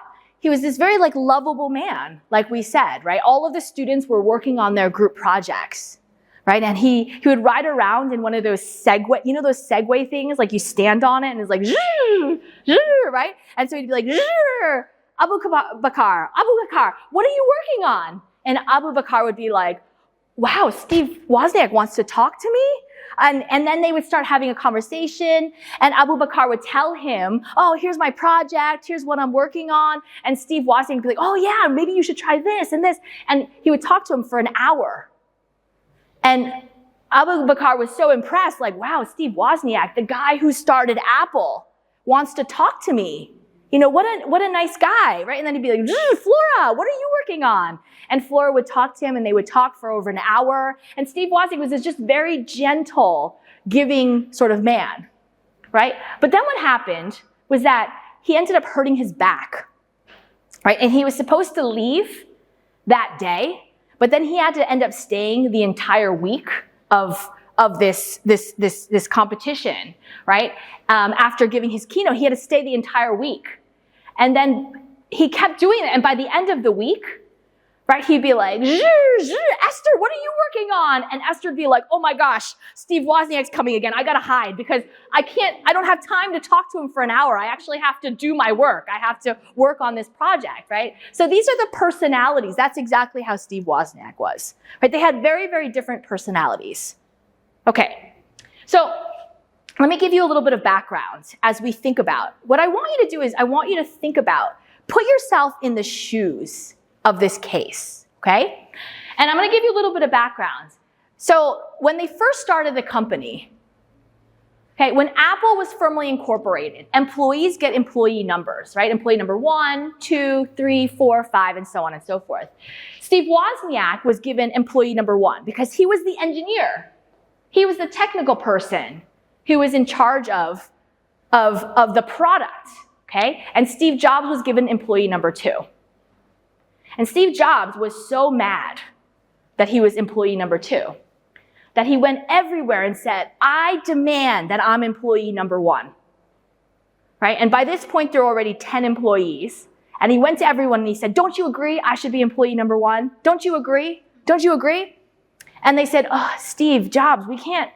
he was this very lovable man, like we said, right? All of the students were working on their group projects, right? And he would ride around in one of those Segway, those Segway things, like you stand on it and it's like, zhoo, zhoo, right? And so he'd be like, zhoo, Abu Bakr, what are you working on? And Abu Bakr would be like, wow, Steve Wozniak wants to talk to me? And then they would start having a conversation, and Abu Bakr would tell him, oh, here's my project, here's what I'm working on. And Steve Wozniak would be like, oh yeah, maybe you should try this and this. And he would talk to him for an hour. And Abu Bakr was so impressed, like, wow, Steve Wozniak, the guy who started Apple, wants to talk to me. What a nice guy, right? And then he'd be like, Flora, what are you working on? And Flora would talk to him, and they would talk for over an hour. And Steve Wozniak was this just very gentle, giving sort of man, right? But then what happened was that he ended up hurting his back, right? And he was supposed to leave that day, but then he had to end up staying the entire week of this competition, right? After giving his keynote, he had to stay the entire week. And then he kept doing it. And by the end of the week, right, he'd be like, Esther, what are you working on? And Esther would be like, oh my gosh, Steve Wozniak's coming again. I gotta hide because I don't have time to talk to him for an hour. I actually have to do my work. I have to work on this project, right? So these are the personalities. That's exactly how Steve Wozniak was, right? They had very, very different personalities. Okay, so let me give you a little bit of background as we think about. What I want you to do is I want you to think about, put yourself in the shoes of this case, okay? And I'm gonna give you a little bit of background. So when they first started the company, okay, when Apple was formally incorporated, employees get employee numbers, right? Employee number 1, 2, 3, 4, 5, and so on and so forth. Steve Wozniak was given employee number 1 because he was the engineer. He was the technical person who was in charge of the product, okay? And Steve Jobs was given employee number 2. And Steve Jobs was so mad that he was employee number 2 that he went everywhere and said, I demand that I'm employee number 1, right? And by this point, there were already 10 employees. And he went to everyone and he said, don't you agree I should be employee number 1? Don't you agree? Don't you agree? And they said, oh, Steve Jobs, we can't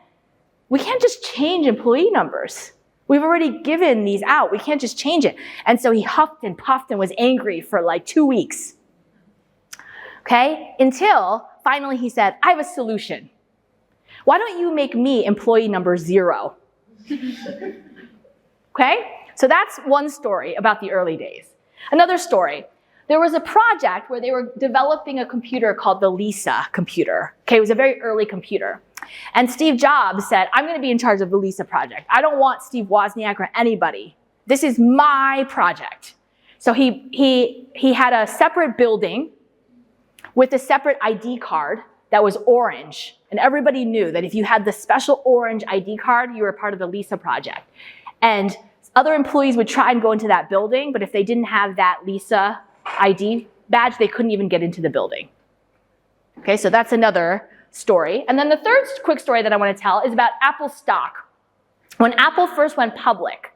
just change employee numbers. We've already given these out. We can't just change it. And so he huffed and puffed and was angry for like 2 weeks. Okay? Until finally he said, I have a solution. Why don't you make me employee number 0? Okay? So that's one story about the early days. Another story. There was a project where they were developing a computer called the Lisa computer. Okay, it was a very early computer. And Steve Jobs said, I'm going to be in charge of the Lisa project. I don't want Steve Wozniak or anybody. This is my project. So he had a separate building with a separate ID card that was orange. And everybody knew that if you had the special orange ID card, you were part of the Lisa project. And other employees would try and go into that building, but if they didn't have that Lisa ID badge, they couldn't even get into the building. Okay, so that's another story. And then the third quick story that I want to tell is about Apple stock. When Apple first went public,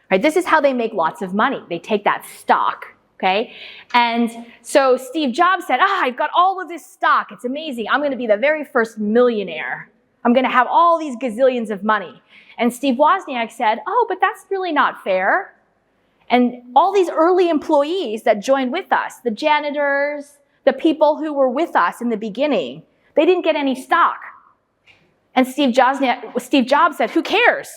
right, this is how they make lots of money. They take that stock, okay? And so Steve Jobs said, I've got all of this stock. It's amazing. I'm going to be the very first millionaire. I'm going to have all these gazillions of money. And Steve Wozniak said, but that's really not fair. And all these early employees that joined with us, the janitors, the people who were with us in the beginning, they didn't get any stock. And Steve Jobs said, who cares?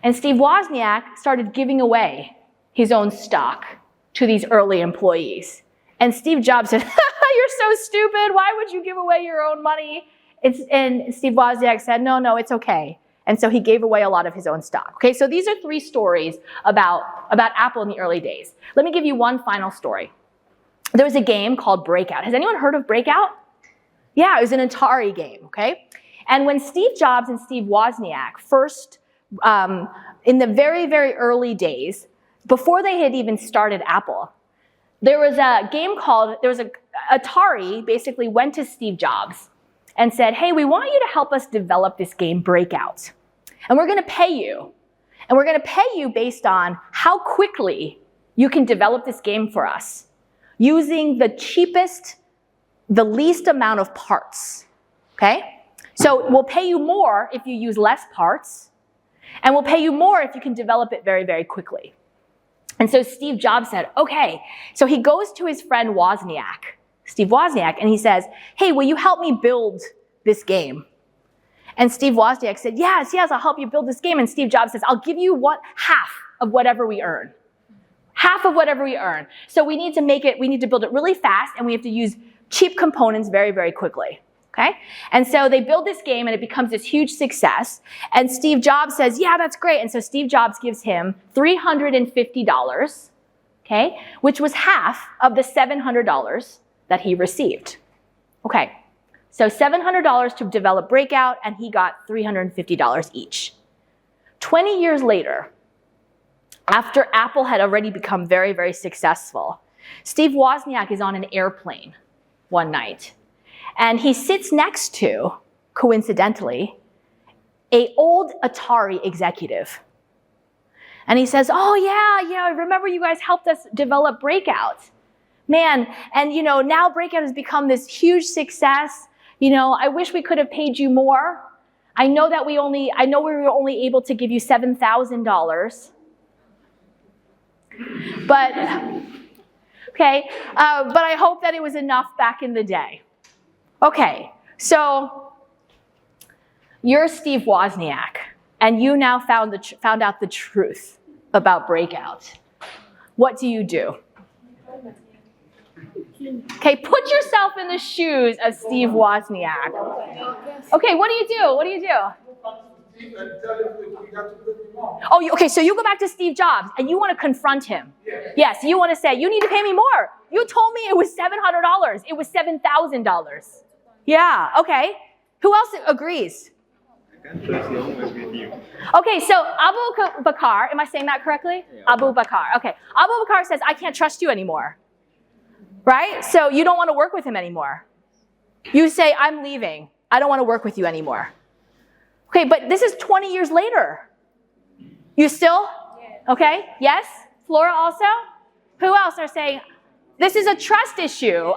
And Steve Wozniak started giving away his own stock to these early employees. And Steve Jobs said, you're so stupid. Why would you give away your own money? And Steve Wozniak said, no, it's okay. And so he gave away a lot of his own stock. Okay, so these are 3 stories about Apple in the early days. Let me give you one final story. There was a game called Breakout. Has anyone heard of Breakout? Yeah, it was an Atari game, okay? And when Steve Jobs and Steve Wozniak first, in the very, very early days, before they had even started Apple, there was a game Atari basically went to Steve Jobs and said, hey, we want you to help us develop this game Breakout. And we're gonna pay you. And we're gonna pay you based on how quickly you can develop this game for us using the cheapest, the least amount of parts, okay? So we'll pay you more if you use less parts, and we'll pay you more if you can develop it very, very quickly. And so Steve Jobs said, okay. So he goes to his friend Wozniak, Steve Wozniak, and he says, hey, will you help me build this game? And Steve Wozniak said, yes, I'll help you build this game. And Steve Jobs says, I'll give you half of whatever we earn. Half of whatever we earn. So we need to build it really fast, and we have to use cheap components very, very quickly. Okay? And so they build this game, and it becomes this huge success. And Steve Jobs says, yeah, that's great. And so Steve Jobs gives him $350, okay, which was half of the $700 that he received. Okay, so $700 to develop Breakout, and he got $350 each. 20 years later, after Apple had already become very, very successful, Steve Wozniak is on an airplane one night. And he sits next to, coincidentally, an old Atari executive. And he says, oh yeah, I remember you guys helped us develop Breakout. Man, and now Breakout has become this huge success. I wish we could have paid you more. I know we were only able to give you $7,000. But I hope that it was enough back in the day. Okay, so you're Steve Wozniak, and you now found out the truth about Breakout. What do you do? Okay, put yourself in the shoes of Steve Wozniak. Okay, what do you do? Oh, okay, so you go back to Steve Jobs, and you want to confront him. Yes, you want to say, you need to pay me more. You told me it was $700. It was $7,000. Yeah, okay. Who else agrees? Okay, so Abu Bakr, am I saying that correctly? Yeah. Abu Bakr, okay. Abu Bakr says, I can't trust you anymore. Right? So you don't want to work with him anymore. You say, I'm leaving. I don't want to work with you anymore. Okay, but this is 20 years later. You still? Okay, yes? Flora also? Who else are saying, this is a trust issue.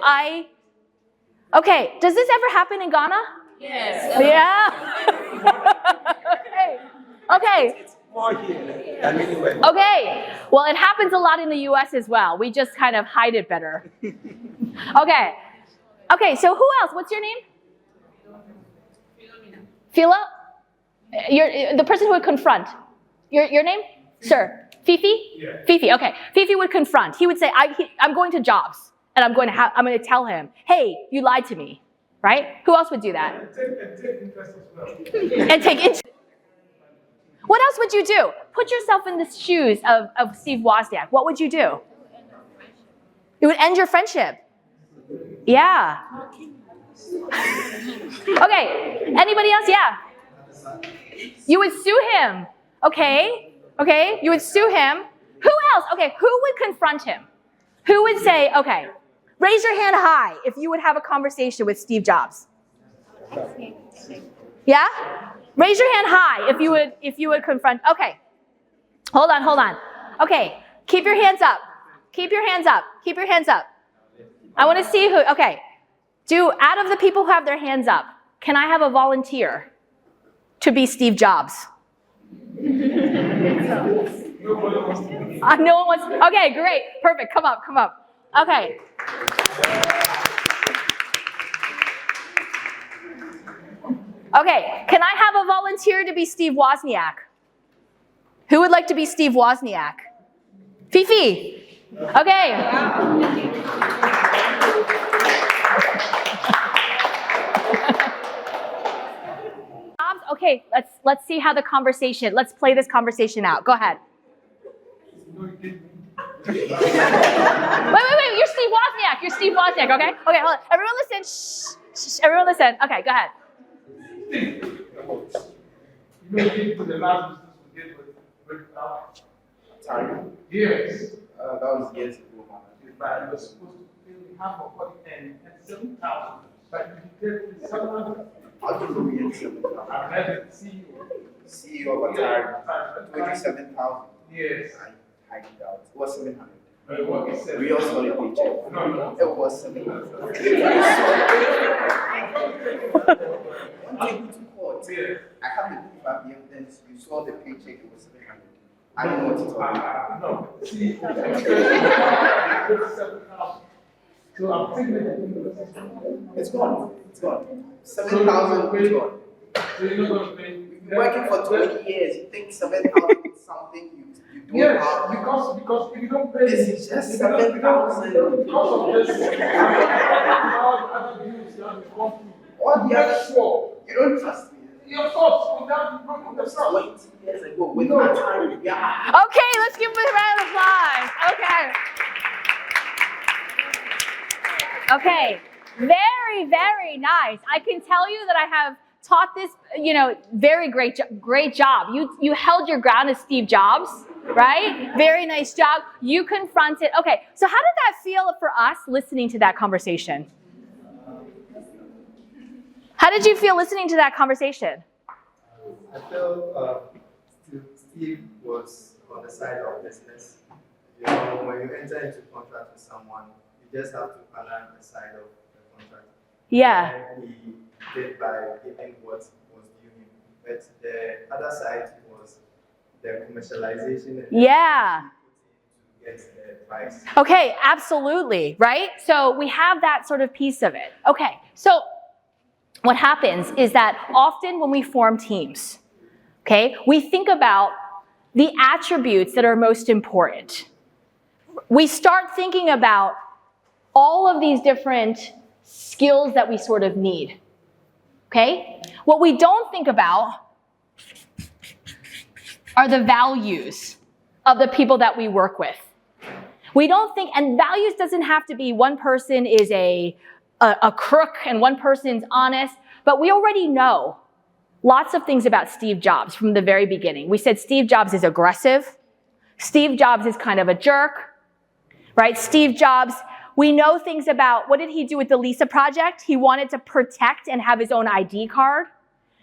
Okay, does this ever happen in Ghana? Yes. Yeah? Okay. It's more here than anywhere. Okay, well, it happens a lot in the US as well. We just kind of hide it better. Okay, so who else? What's your name? Phila? You're the person who would confront. Your name? Sir. Fifi? Yeah. Fifi, okay. Fifi would confront. He would say, I'm going to Jobs, and I'm going to tell him, hey, you lied to me, right? Who else would do that? And take interest as well. And take interest. What else would you do? Put yourself in the shoes of Steve Wozniak. What would you do? It would end your friendship. Yeah. Okay, anybody else? Yeah. You would sue him. Okay, you would sue him. Who else? Okay, who would confront him? Who would say, okay, raise your hand high if you would have a conversation with Steve Jobs. Yeah? Raise your hand high if you would confront. Okay, hold on. Okay, keep your hands up. Keep your hands up. I want to see who, okay. Out of the people who have their hands up, can I have a volunteer to be Steve Jobs? No one wants, okay, great, perfect, come up. Okay. Okay, can I have a volunteer to be Steve Wozniak? Who would like to be Steve Wozniak? Fifi. Okay. Okay, let's see how the conversation, let's play this conversation out. Go ahead. Wait, you're Steve Wozniak. You're Steve Wozniak, okay? Okay, hold on. Everyone listen. Shh, everyone listen. Okay, go ahead. You know, you to the last business we did with Target. Yes. That was years ago, man. But you were supposed to pay me half of what and 7,000. But you did 700. How do you know we had 7,000? I met the CEO. CEO of a Target. 27,000. Yes. I doubt. It was 700. But what he said. We all saw the paycheck. No. It was 700. One day to court. I have the proof of the evidence. You saw the paycheck. It was 700. I don't know what to tell you. No. See, 7,000. So I'm thinking that It's gone. It's gone. 7,000 is gone. so you're not going to pay. You've been working for 20 years. You think 7,000 is something you do Yes, have. because if you don't pay, This is just if you don't- 7,000. Because of this, other bills you have to come to. All the Make other, sure you don't trust me. your thoughts without broken the trust. 20 years ago with my time, yeah. Okay, let's give him a round of applause. Okay. Okay, very, very nice. I can tell you that I have taught this, very great job. You held your ground as Steve Jobs, right? Very nice job. You confronted. Okay, so how did that feel for us listening to that conversation? How did you feel listening to that conversation? I felt Steve was on the side of business. You know, when you enter into contract with someone, you just have to honor the side of the contract. Yeah. And he did by giving what was due him. But the other side was the commercialization and Yeah. to get the price. Okay, absolutely, right? So we have that sort of piece of it. Okay, so what happens is that often when we form teams, okay, we think about the attributes that are most important. We start thinking about all of these different skills that we sort of need, okay? What we don't think about are the values of the people that we work with. We don't think, and values doesn't have to be one person is a crook and one person's honest, but we already know lots of things about Steve Jobs from the very beginning. We said Steve Jobs is aggressive. Steve Jobs is kind of a jerk, right? Steve Jobs, we know things about, what did he do with the Lisa project? He wanted to protect and have his own ID card.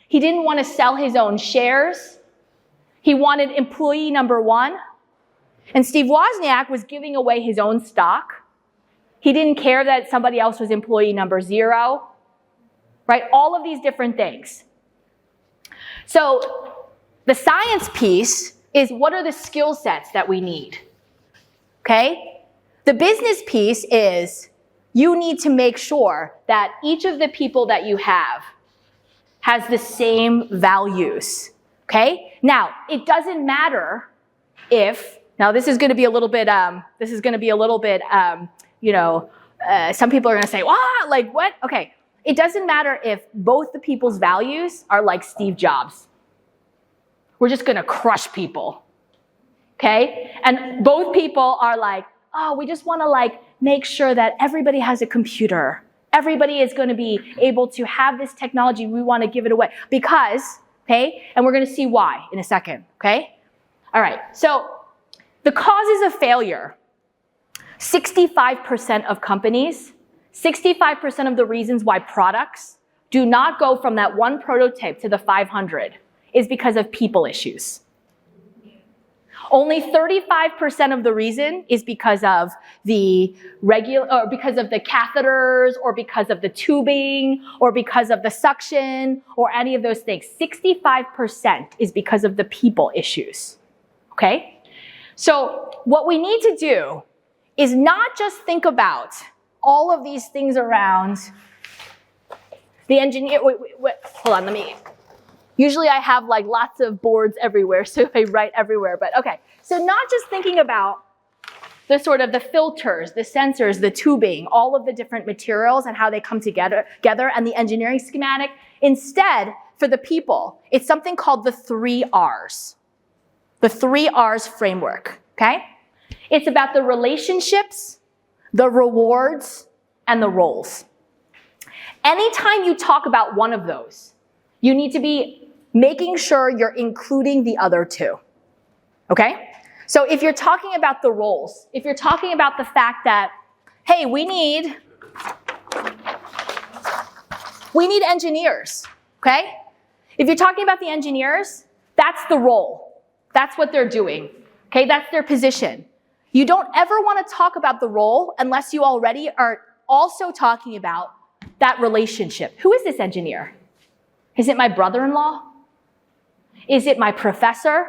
He didn't want to sell his own shares. He wanted employee number one. And Steve Wozniak was giving away his own stock. He didn't care that somebody else was employee number 0, right? All of these different things. So the science piece is what are the skill sets that we need, okay? The business piece is you need to make sure that each of the people that you have has the same values, okay? Now, it doesn't matter if, now this is going to be a little bit, some people are going to say, wow, like what? Okay, it doesn't matter if both the people's values are like Steve Jobs. We're just going to crush people, okay? And both people are like, oh, we just want to make sure that everybody has a computer. Everybody is going to be able to have this technology. We want to give it away because, okay? And we're going to see why in a second, okay? All right, so the causes of failure. 65% of companies, 65% of the reasons why products do not go from that one prototype to the 500 is because of people issues. Only 35% of the reason is because of the because of the catheters, or because of the tubing, or because of the suction, or any of those things. 65% is because of the people issues. Okay? So what we need to do is not just think about all of these things around the engineer. Wait, hold on, let me. Usually I have lots of boards everywhere, so I write everywhere, but okay. So not just thinking about the sort of the filters, the sensors, the tubing, all of the different materials and how they come together, and the engineering schematic. Instead, for the people, it's something called the 3 R's. The 3 R's framework, okay? It's about the relationships, the rewards, and the roles. Anytime you talk about one of those, you need to be making sure you're including the other 2, okay? So if you're talking about the roles, if you're talking about the fact that, hey, we need engineers, okay? If you're talking about the engineers, that's the role. That's what they're doing, okay? That's their position. You don't ever want to talk about the role unless you already are also talking about that relationship. Who is this engineer? Is it my brother-in-law? Is it my professor?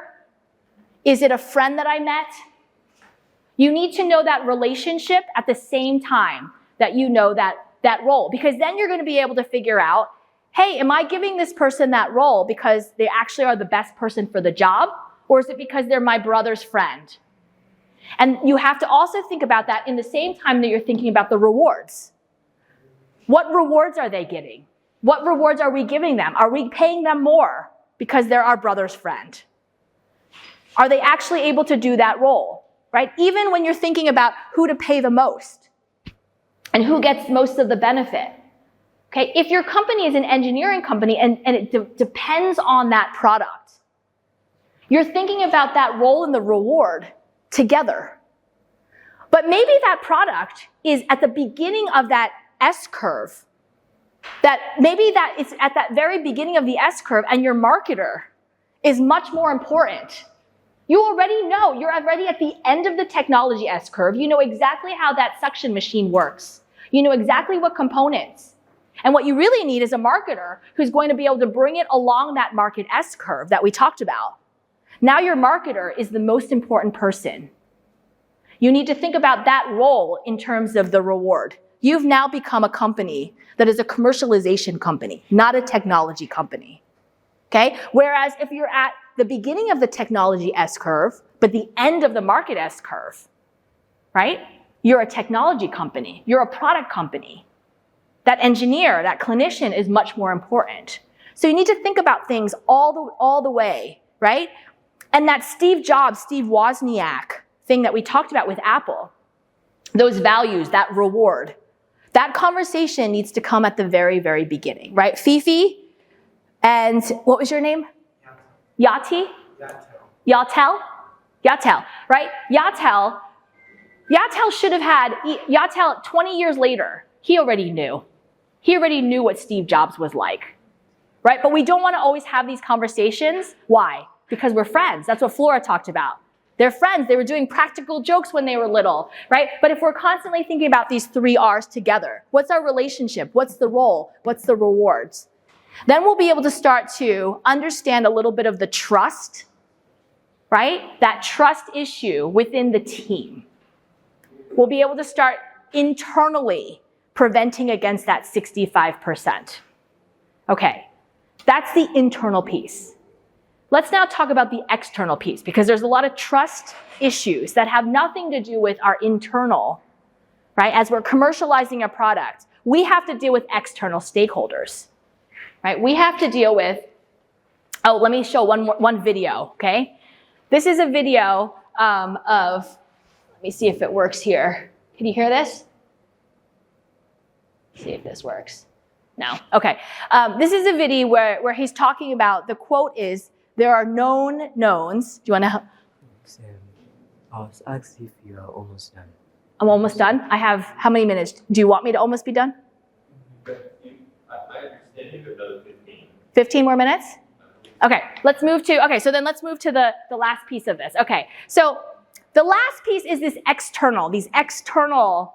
Is it a friend that I met? You need to know that relationship at the same time that you know that role, because then you're going to be able to figure out, hey, am I giving this person that role because they actually are the best person for the job, or is it because they're my brother's friend? And you have to also think about that in the same time that you're thinking about the rewards. What rewards are they getting? What rewards are we giving them? Are we paying them more because they're our brother's friend? Are they actually able to do that role, right? Even when you're thinking about who to pay the most and who gets most of the benefit. Okay, if your company is an engineering company and it depends on that product, you're thinking about that role and the reward together. But maybe that product is at the beginning of that S-curve. Maybe that it's at that very beginning of the S-curve and your marketer is much more important. You already know, you're already at the end of the technology S-curve. You know exactly how that suction machine works. You know exactly what components. And what you really need is a marketer who's going to be able to bring it along that market S-curve that we talked about. Now your marketer is the most important person. You need to think about that role in terms of the reward. You've now become a company that is a commercialization company, not a technology company. Okay? Whereas if you're at the beginning of the technology S-curve, but the end of the market S-curve, right? You're a technology company. You're a product company. That engineer, that clinician is much more important. So you need to think about things all the way, right? And that Steve Jobs, Steve Wozniak thing that we talked about with Apple, those values, that reward, that conversation needs to come at the very, very beginning, right? Fifi and what was your name? Yati? Yatel, right? Yatel should have had, Yatel 20 years later, he already knew. He already knew what Steve Jobs was like, right? But we don't want to always have these conversations. Why? Because we're friends. That's what Flora talked about. They're friends. They were doing practical jokes when they were little, right? But if we're constantly thinking about these 3 R's together, what's our relationship? What's the role? What's the rewards? Then we'll be able to start to understand a little bit of the trust, right? That trust issue within the team. We'll be able to start internally preventing against that 65%. Okay, that's the internal piece. Let's now talk about the external piece, because there's a lot of trust issues that have nothing to do with our internal, right? As we're commercializing a product, we have to deal with external stakeholders, right? We have to deal with, oh, let me show one video, okay? This is a video of, let me see if it works here. Can you hear this? See if this works. No, okay. This is a video where he's talking about, the quote is, there are known knowns. Do you want to help? Sam, I was asked if you are almost done. I'm almost done. I have, how many minutes? Do you want me to almost be done? I understand you have another 15. 15 more minutes? Okay, let's move to the last piece of this. Okay, so the last piece is these external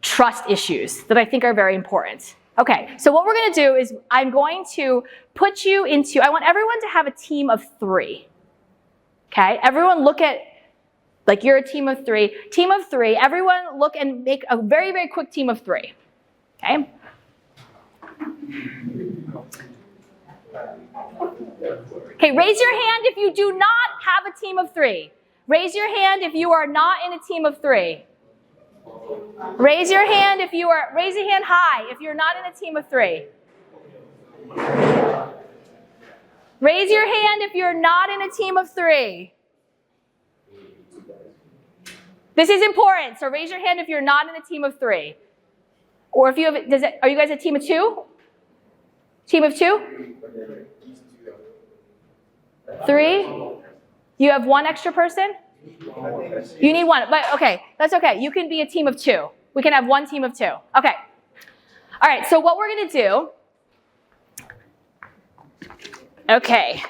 trust issues that I think are very important. Okay, so what we're going to do is I'm going to put you into, I want everyone to have a team of 3. Okay, everyone look at, like you're a team of 3. Team of 3, everyone look and make a very, very quick team of 3. Okay? Okay, raise your hand if you do not have a team of 3. Raise your hand if you are not in a team of 3. Raise your hand raise your hand high if you're not in a team of 3. Raise your hand if you're not in a team of 3. This is important, so raise your hand if you're not in a team of 3. Or if you have, are you guys a team of 2? Team of 2? 3? You have 1 extra person? You need 1, but okay, that's okay. You can be a team of 2. We can have 1 team of 2. Okay. All right, so what we're gonna do, okay.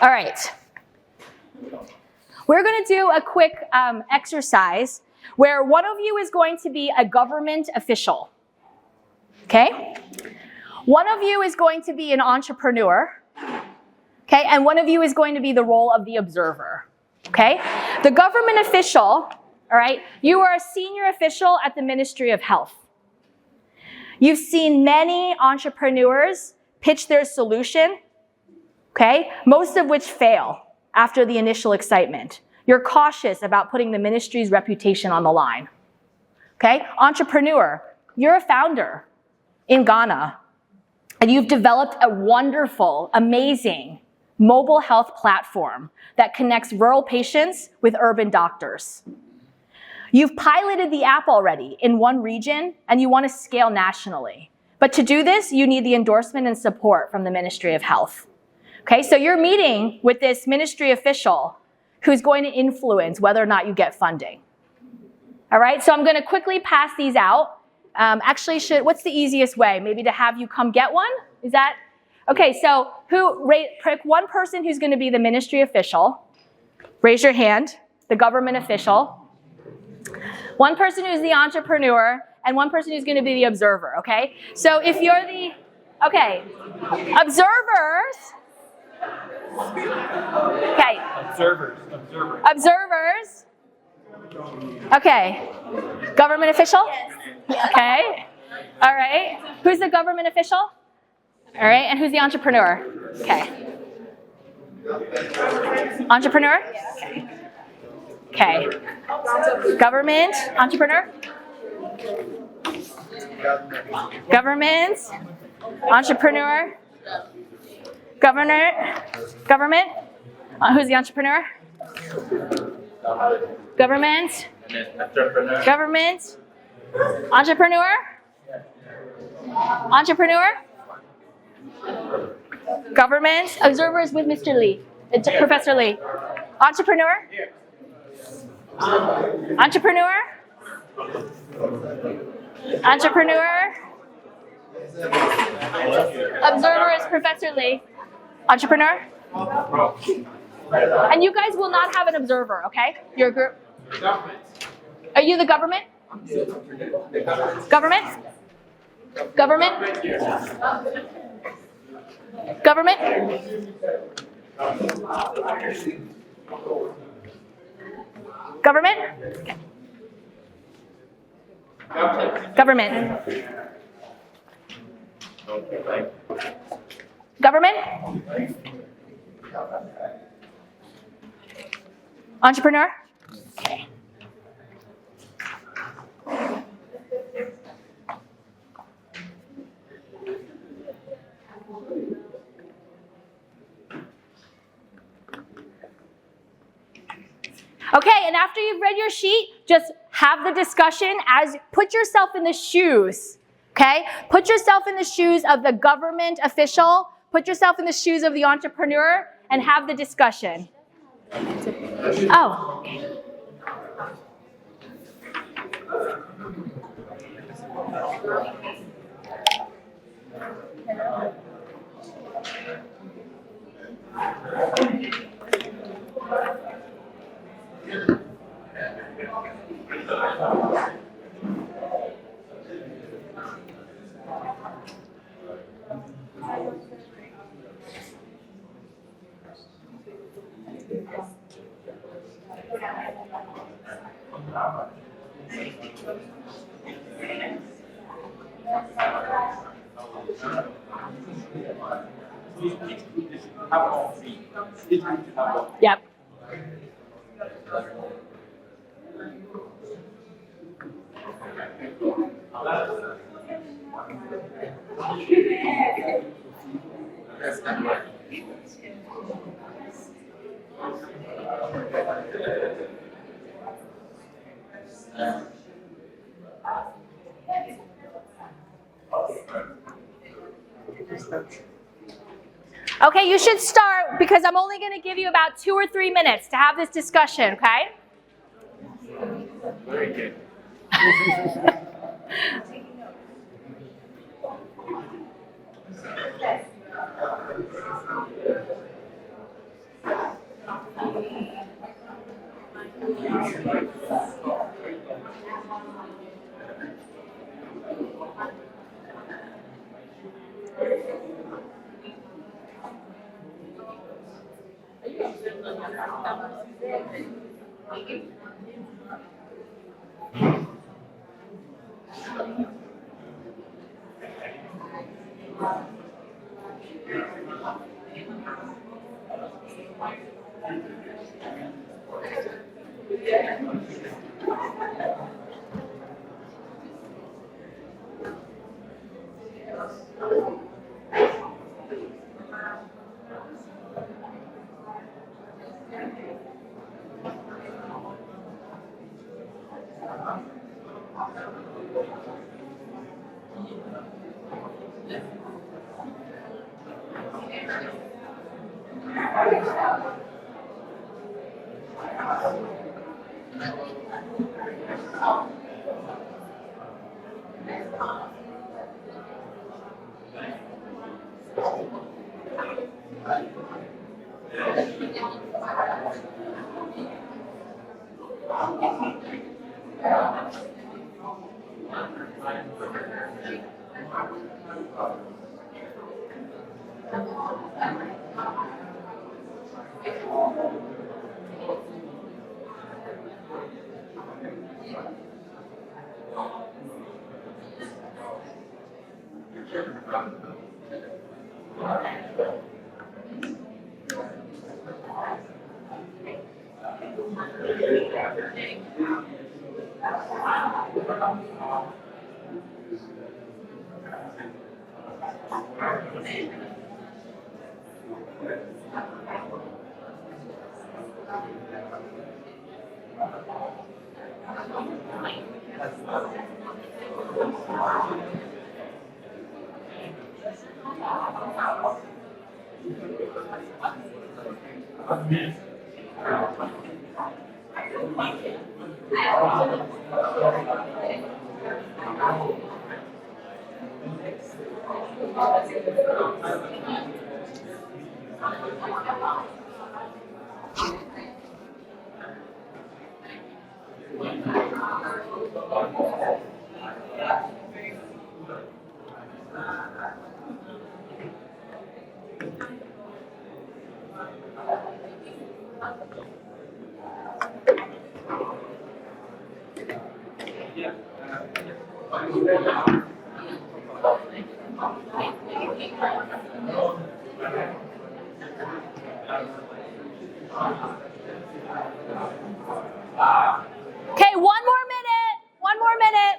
All right. We're going to do a quick exercise where one of you is going to be a government official. Okay? One of you is going to be an entrepreneur. Okay? And one of you is going to be the role of the observer. Okay? The government official, all right, you are a senior official at the Ministry of Health. You've seen many entrepreneurs pitch their solution, okay, most of which fail after the initial excitement. You're cautious about putting the ministry's reputation on the line. Okay? Entrepreneur, you're a founder in Ghana, and you've developed a wonderful, amazing mobile health platform that connects rural patients with urban doctors. You've piloted the app already in one region, and you want to scale nationally. But to do this, you need the endorsement and support from the Ministry of Health. Okay, so you're meeting with this ministry official who's going to influence whether or not you get funding. All right, so I'm going to quickly pass these out. Actually, what's the easiest way? Maybe to have you come get one? Is that? Okay, so pick one person who's going to be the ministry official. Raise your hand. The government official. One person who's the entrepreneur, and one person who's going to be the observer, okay? So if you're the, okay, observers. Okay. Observers. Okay. Government official? Okay. All right. Who's the government official? All right. And who's the entrepreneur? Okay. Entrepreneur? Okay. Government, entrepreneur? Government, entrepreneur? Government? Who's the entrepreneur? Government? Government? Entrepreneur? Entrepreneur? Government? Observers with Mr. Lee, Professor Lee. Entrepreneur? Entrepreneur? Entrepreneur? Observer is Professor Lee. Entrepreneur? And you guys will not have an observer, okay? Your group? Are you the government? Government? Government? Government? Government? Government? Government? Entrepreneur? Okay. Okay, and after you've read your sheet, just have the discussion as put yourself in the shoes, okay? Put yourself in the shoes of the government official, put yourself in the shoes of the entrepreneur, and have the discussion. Oh. Yep. Okay, you should start because I'm only going to give you about 2 or 3 minutes to have this discussion, okay? Very good. Okay, 1 more minute. 1 more minute.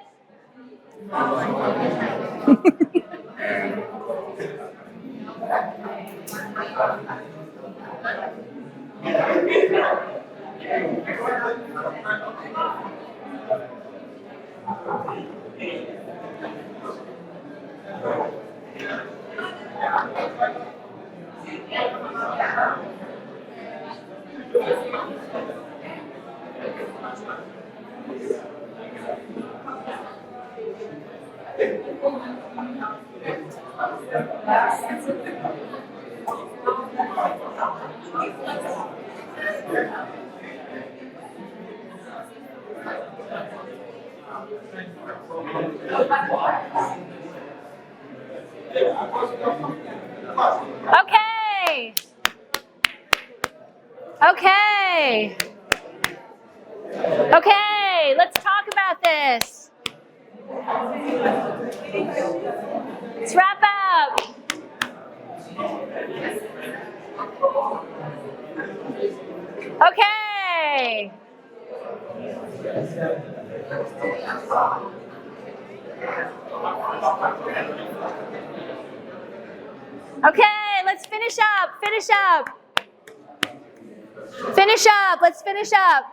Okay. Okay. Okay, let's talk about this. Let's wrap up. Okay. Okay, let's finish up. Finish up. Finish up. Let's finish up.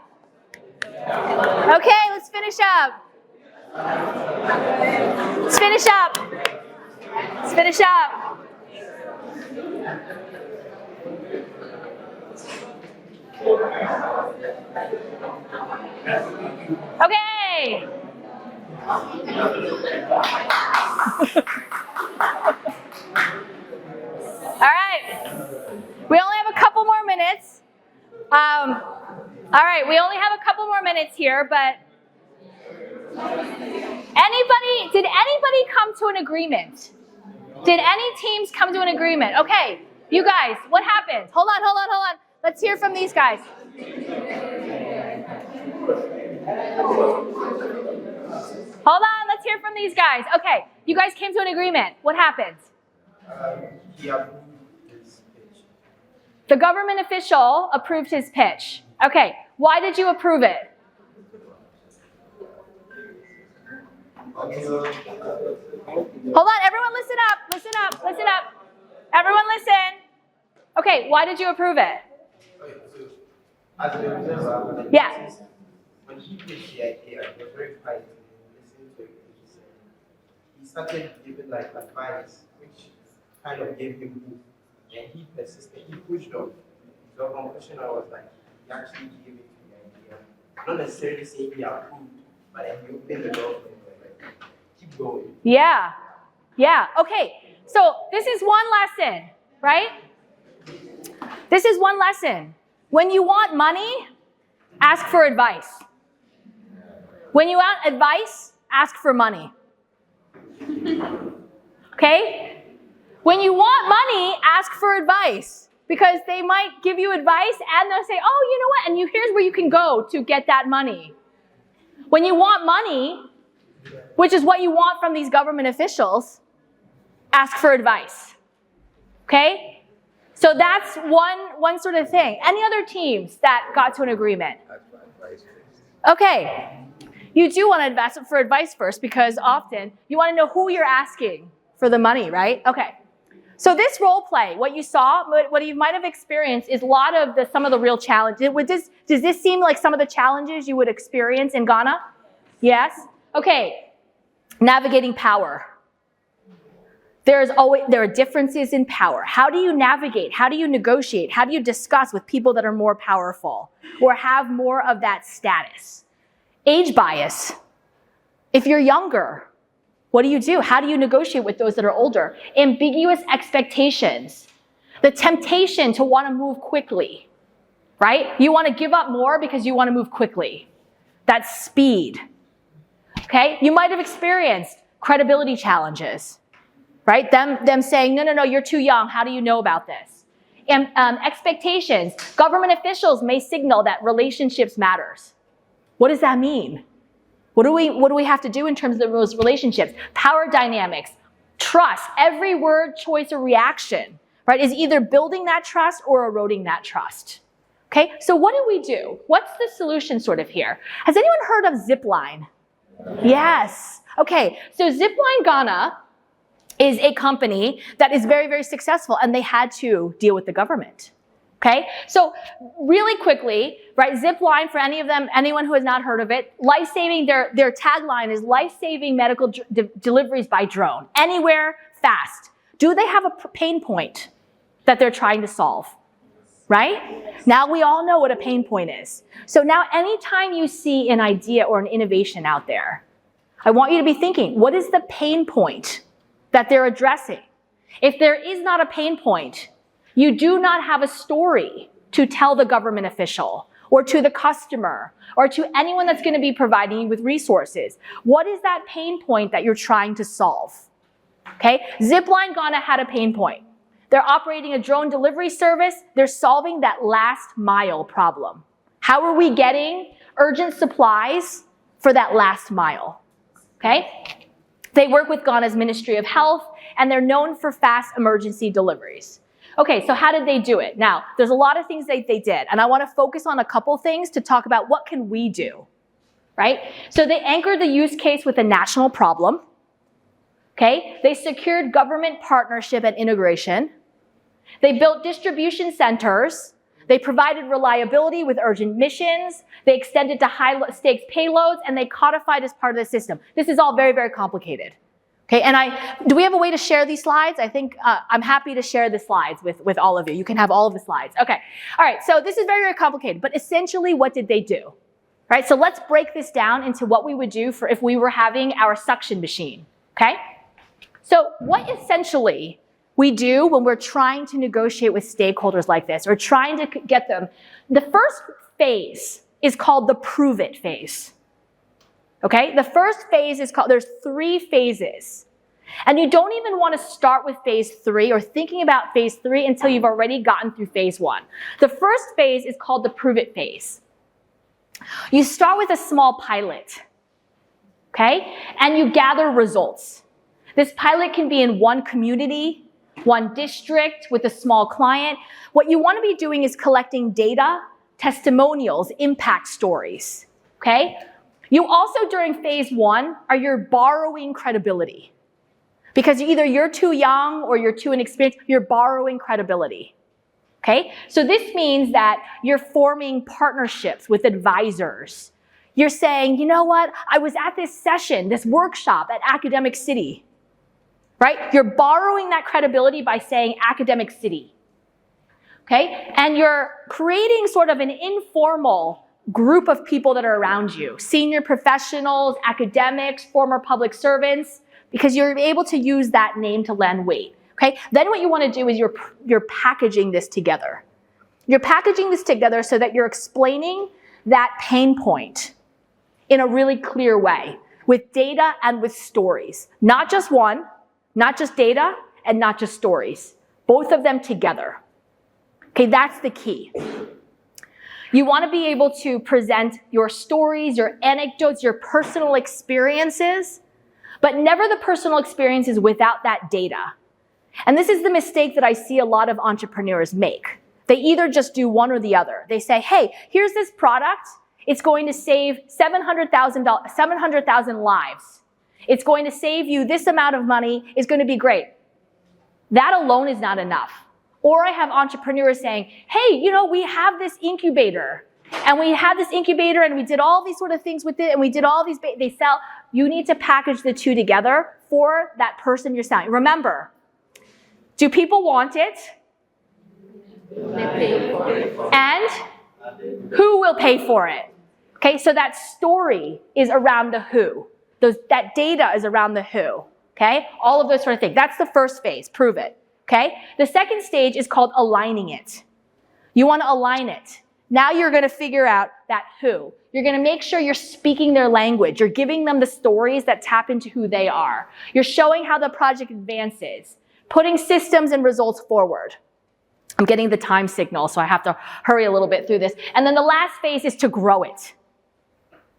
Okay, let's finish up. Let's finish up. Let's finish up. Okay. All right. We only have a couple more minutes. All right, we only have a couple more minutes here, but did anybody come to an agreement? Did any teams come to an agreement? Okay, you guys, what happened? Hold on. Let's hear from these guys. Hold on, let's hear from these guys. Okay, you guys came to an agreement. What happened? He approved his pitch. The government official approved his pitch. Okay, why did you approve it? Hold on, everyone listen up. Everyone listen. Okay, why did you approve it? Okay, so as an observer, Yeah. when he pitched the idea, he was very quiet and listened to everything he said. He started giving like advice, which kind of gave him hope. And he persisted, he pushed on. So conclusion I was like, he actually gave it to the idea. Not necessarily saying he approved, but then he opened the door for him. Like, keep going. Yeah. Okay, so this is one lesson, right? This is one lesson. When you want money, ask for advice. When you want advice, ask for money. Okay? When you want money, ask for advice. Because they might give you advice and they'll say, oh, you know what? And here's where you can go to get that money. When you want money, which is what you want from these government officials, ask for advice. Okay? So that's one sort of thing. Any other teams that got to an agreement? Okay. You do want to ask for advice first because often you want to know who you're asking for the money, right? Okay. So this role play, what you saw, what you might have experienced is a lot of some of the real challenges. Does this seem like some of the challenges you would experience in Ghana? Yes? Okay. Navigating power. There are differences in power. How do you navigate? How do you negotiate? How do you discuss with people that are more powerful or have more of that status? Age bias. If you're younger, what do? How do you negotiate with those that are older? Ambiguous expectations. The temptation to want to move quickly, right? You want to give up more because you want to move quickly. That's speed. Okay? You might have experienced credibility challenges, right? Them saying, no, you're too young. How do you know about this? And expectations. Government officials may signal that relationships matters. What does that mean? What do we have to do in terms of those relationships? Power dynamics, trust, every word, choice, or reaction, right, is either building that trust or eroding that trust. Okay, so what do? What's the solution sort of here? Has anyone heard of Zipline? Yes. Okay, so Zipline Ghana is a company that is very, very successful, and they had to deal with the government. Okay, so really quickly, right, Zipline, for anyone who has not heard of it, life-saving, their tagline is life-saving medical deliveries by drone, anywhere, fast. Do they have a pain point that they're trying to solve, right? Now we all know what a pain point is. So now anytime you see an idea or an innovation out there, I want you to be thinking, what is the pain point that they're addressing? If there is not a pain point, you do not have a story to tell the government official or to the customer or to anyone that's going to be providing you with resources. What is that pain point that you're trying to solve? Okay, Zipline Ghana had a pain point. They're operating a drone delivery service. They're solving that last mile problem. How are we getting urgent supplies for that last mile? Okay, they work with Ghana's Ministry of Health, and they're known for fast emergency deliveries. Okay, so how did they do it? Now, there's a lot of things that they did, and I want to focus on a couple things to talk about what can we do, right? So they anchored the use case with a national problem. Okay? They secured government partnership and integration. They built distribution centers. They provided reliability with urgent missions. They extended to high-stakes payloads, and they codified as part of the system. This is all very, very complicated. Okay, and do we have a way to share these slides? I think I'm happy to share the slides with all of you. You can have all of the slides. Okay, all right, so this is very, very complicated, but essentially what did they do? Right, so let's break this down into what we would do for if we were having our suction machine, okay? So what essentially we do when we're trying to negotiate with stakeholders like this, or trying to get them, the first phase is called the prove it phase. Okay, the first phase is called, there's 3 phases. And you don't even want to start with phase 3 or thinking about phase 3 until you've already gotten through phase 1. The first phase is called the prove it phase. You start with a small pilot, okay? And you gather results. This pilot can be in one community, one district with a small client. What you want to be doing is collecting data, testimonials, impact stories, okay? You also, during phase 1, you're borrowing credibility. Because either you're too young or you're too inexperienced, you're borrowing credibility. Okay? So this means that you're forming partnerships with advisors. You're saying, you know what? I was at this session, this workshop at Academic City. Right? You're borrowing that credibility by saying Academic City. Okay? And you're creating sort of an informal group of people that are around you, senior professionals, academics, former public servants, because you're able to use that name to lend weight. Okay? Then what you want to do is you're packaging this together. You're packaging this together so that you're explaining that pain point in a really clear way with data and with stories. Not just one, not just data, and not just stories. Both of them together. Okay, that's the key. You want to be able to present your stories, your anecdotes, your personal experiences, but never the personal experiences without that data. And this is the mistake that I see a lot of entrepreneurs make. They either just do one or the other. They say, hey, here's this product. It's going to save 700,000 lives. It's going to save you this amount of money. It's going to be great. That alone is not enough. Or I have entrepreneurs saying, hey, you know, we have this incubator. And we had this incubator and we did all these sort of things with it and we did all these, they sell. You need to package the two together for that person you're selling. Remember, do people want it? They pay for it. And who will pay for it? Okay, so that story is around the who. That data is around the who. Okay, all of those sort of things. That's the first phase, prove it. Okay, the second stage is called aligning it. You want to align it. Now you're going to figure out that who. You're going to make sure you're speaking their language. You're giving them the stories that tap into who they are. You're showing how the project advances, putting systems and results forward. I'm getting the time signal, so I have to hurry a little bit through this. And then the last phase is to grow it.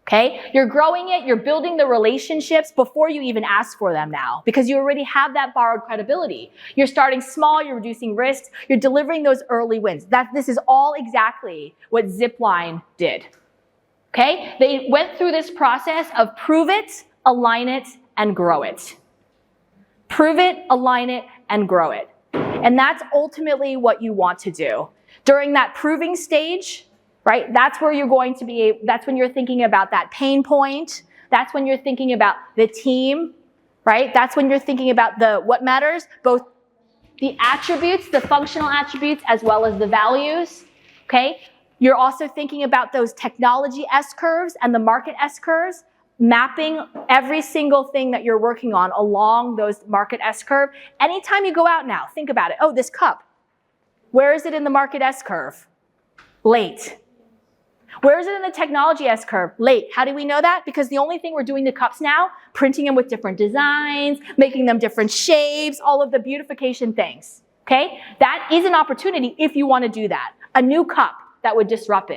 Okay? You're growing it, you're building the relationships before you even ask for them now, because you already have that borrowed credibility. You're starting small, you're reducing risks, you're delivering those early wins. This is all exactly what Zipline did. Okay? They went through this process of prove it, align it, and grow it. Prove it, align it, and grow it. And that's ultimately what you want to do. During that proving stage, right, that's where you're going to be, that's when you're thinking about that pain point. That's when you're thinking about the team, right? That's when you're thinking about what matters, both the attributes, the functional attributes, as well as the values, okay? You're also thinking about those technology S-curves and the market S-curves, mapping every single thing that you're working on along those market S-curve. Anytime you go out now, think about it. Oh, this cup. Where is it in the market S-curve? Late. Where is it in the technology S-curve? Late. How do we know that? Because the only thing we're doing to cups now, printing them with different designs, making them different shapes, all of the beautification things. Okay? That is an opportunity if you want to do that. A new cup that would disrupt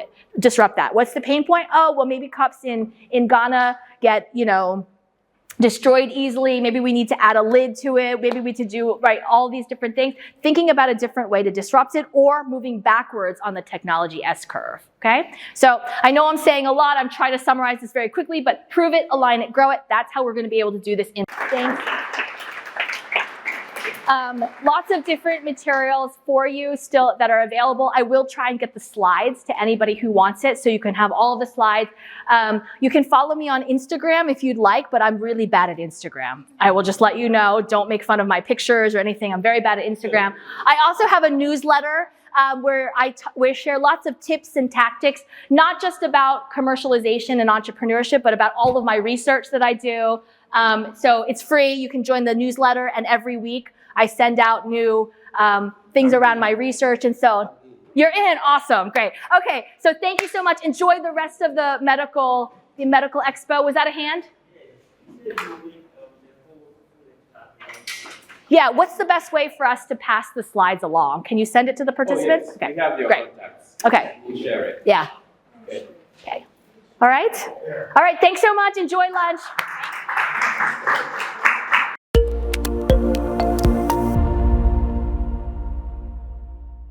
that. What's the pain point? Oh, well, maybe cups in Ghana get, destroyed easily. Maybe we need to add a lid to it. Maybe we need to do, right, all these different things. Thinking about a different way to disrupt it or moving backwards on the technology S-curve, okay? So I know I'm saying a lot. I'm trying to summarize this very quickly, but prove it, align it, grow it. That's how we're going to be able to do this in. Thanks. Lots of different materials for you still that are available. I will try and get the slides to anybody who wants it, so you can have all of the slides. You can follow me on Instagram if you'd like, but I'm really bad at Instagram. I will just let you know, don't make fun of my pictures or anything. I'm very bad at Instagram. I also have a newsletter where we share lots of tips and tactics, not just about commercialization and entrepreneurship, but about all of my research that I do. So it's free. You can join the newsletter, and every week I send out new things around my research. And so you're in. Awesome. Great. Okay. So thank you so much. Enjoy the rest of the medical expo. Was that a hand? Yeah. What's the best way for us to pass the slides along? Can you send it to the participants? Oh, yes. Okay. We have your Great. contacts. Okay. We'll share it. Yeah. Okay. Okay. All right. All right. Thanks so much. Enjoy lunch.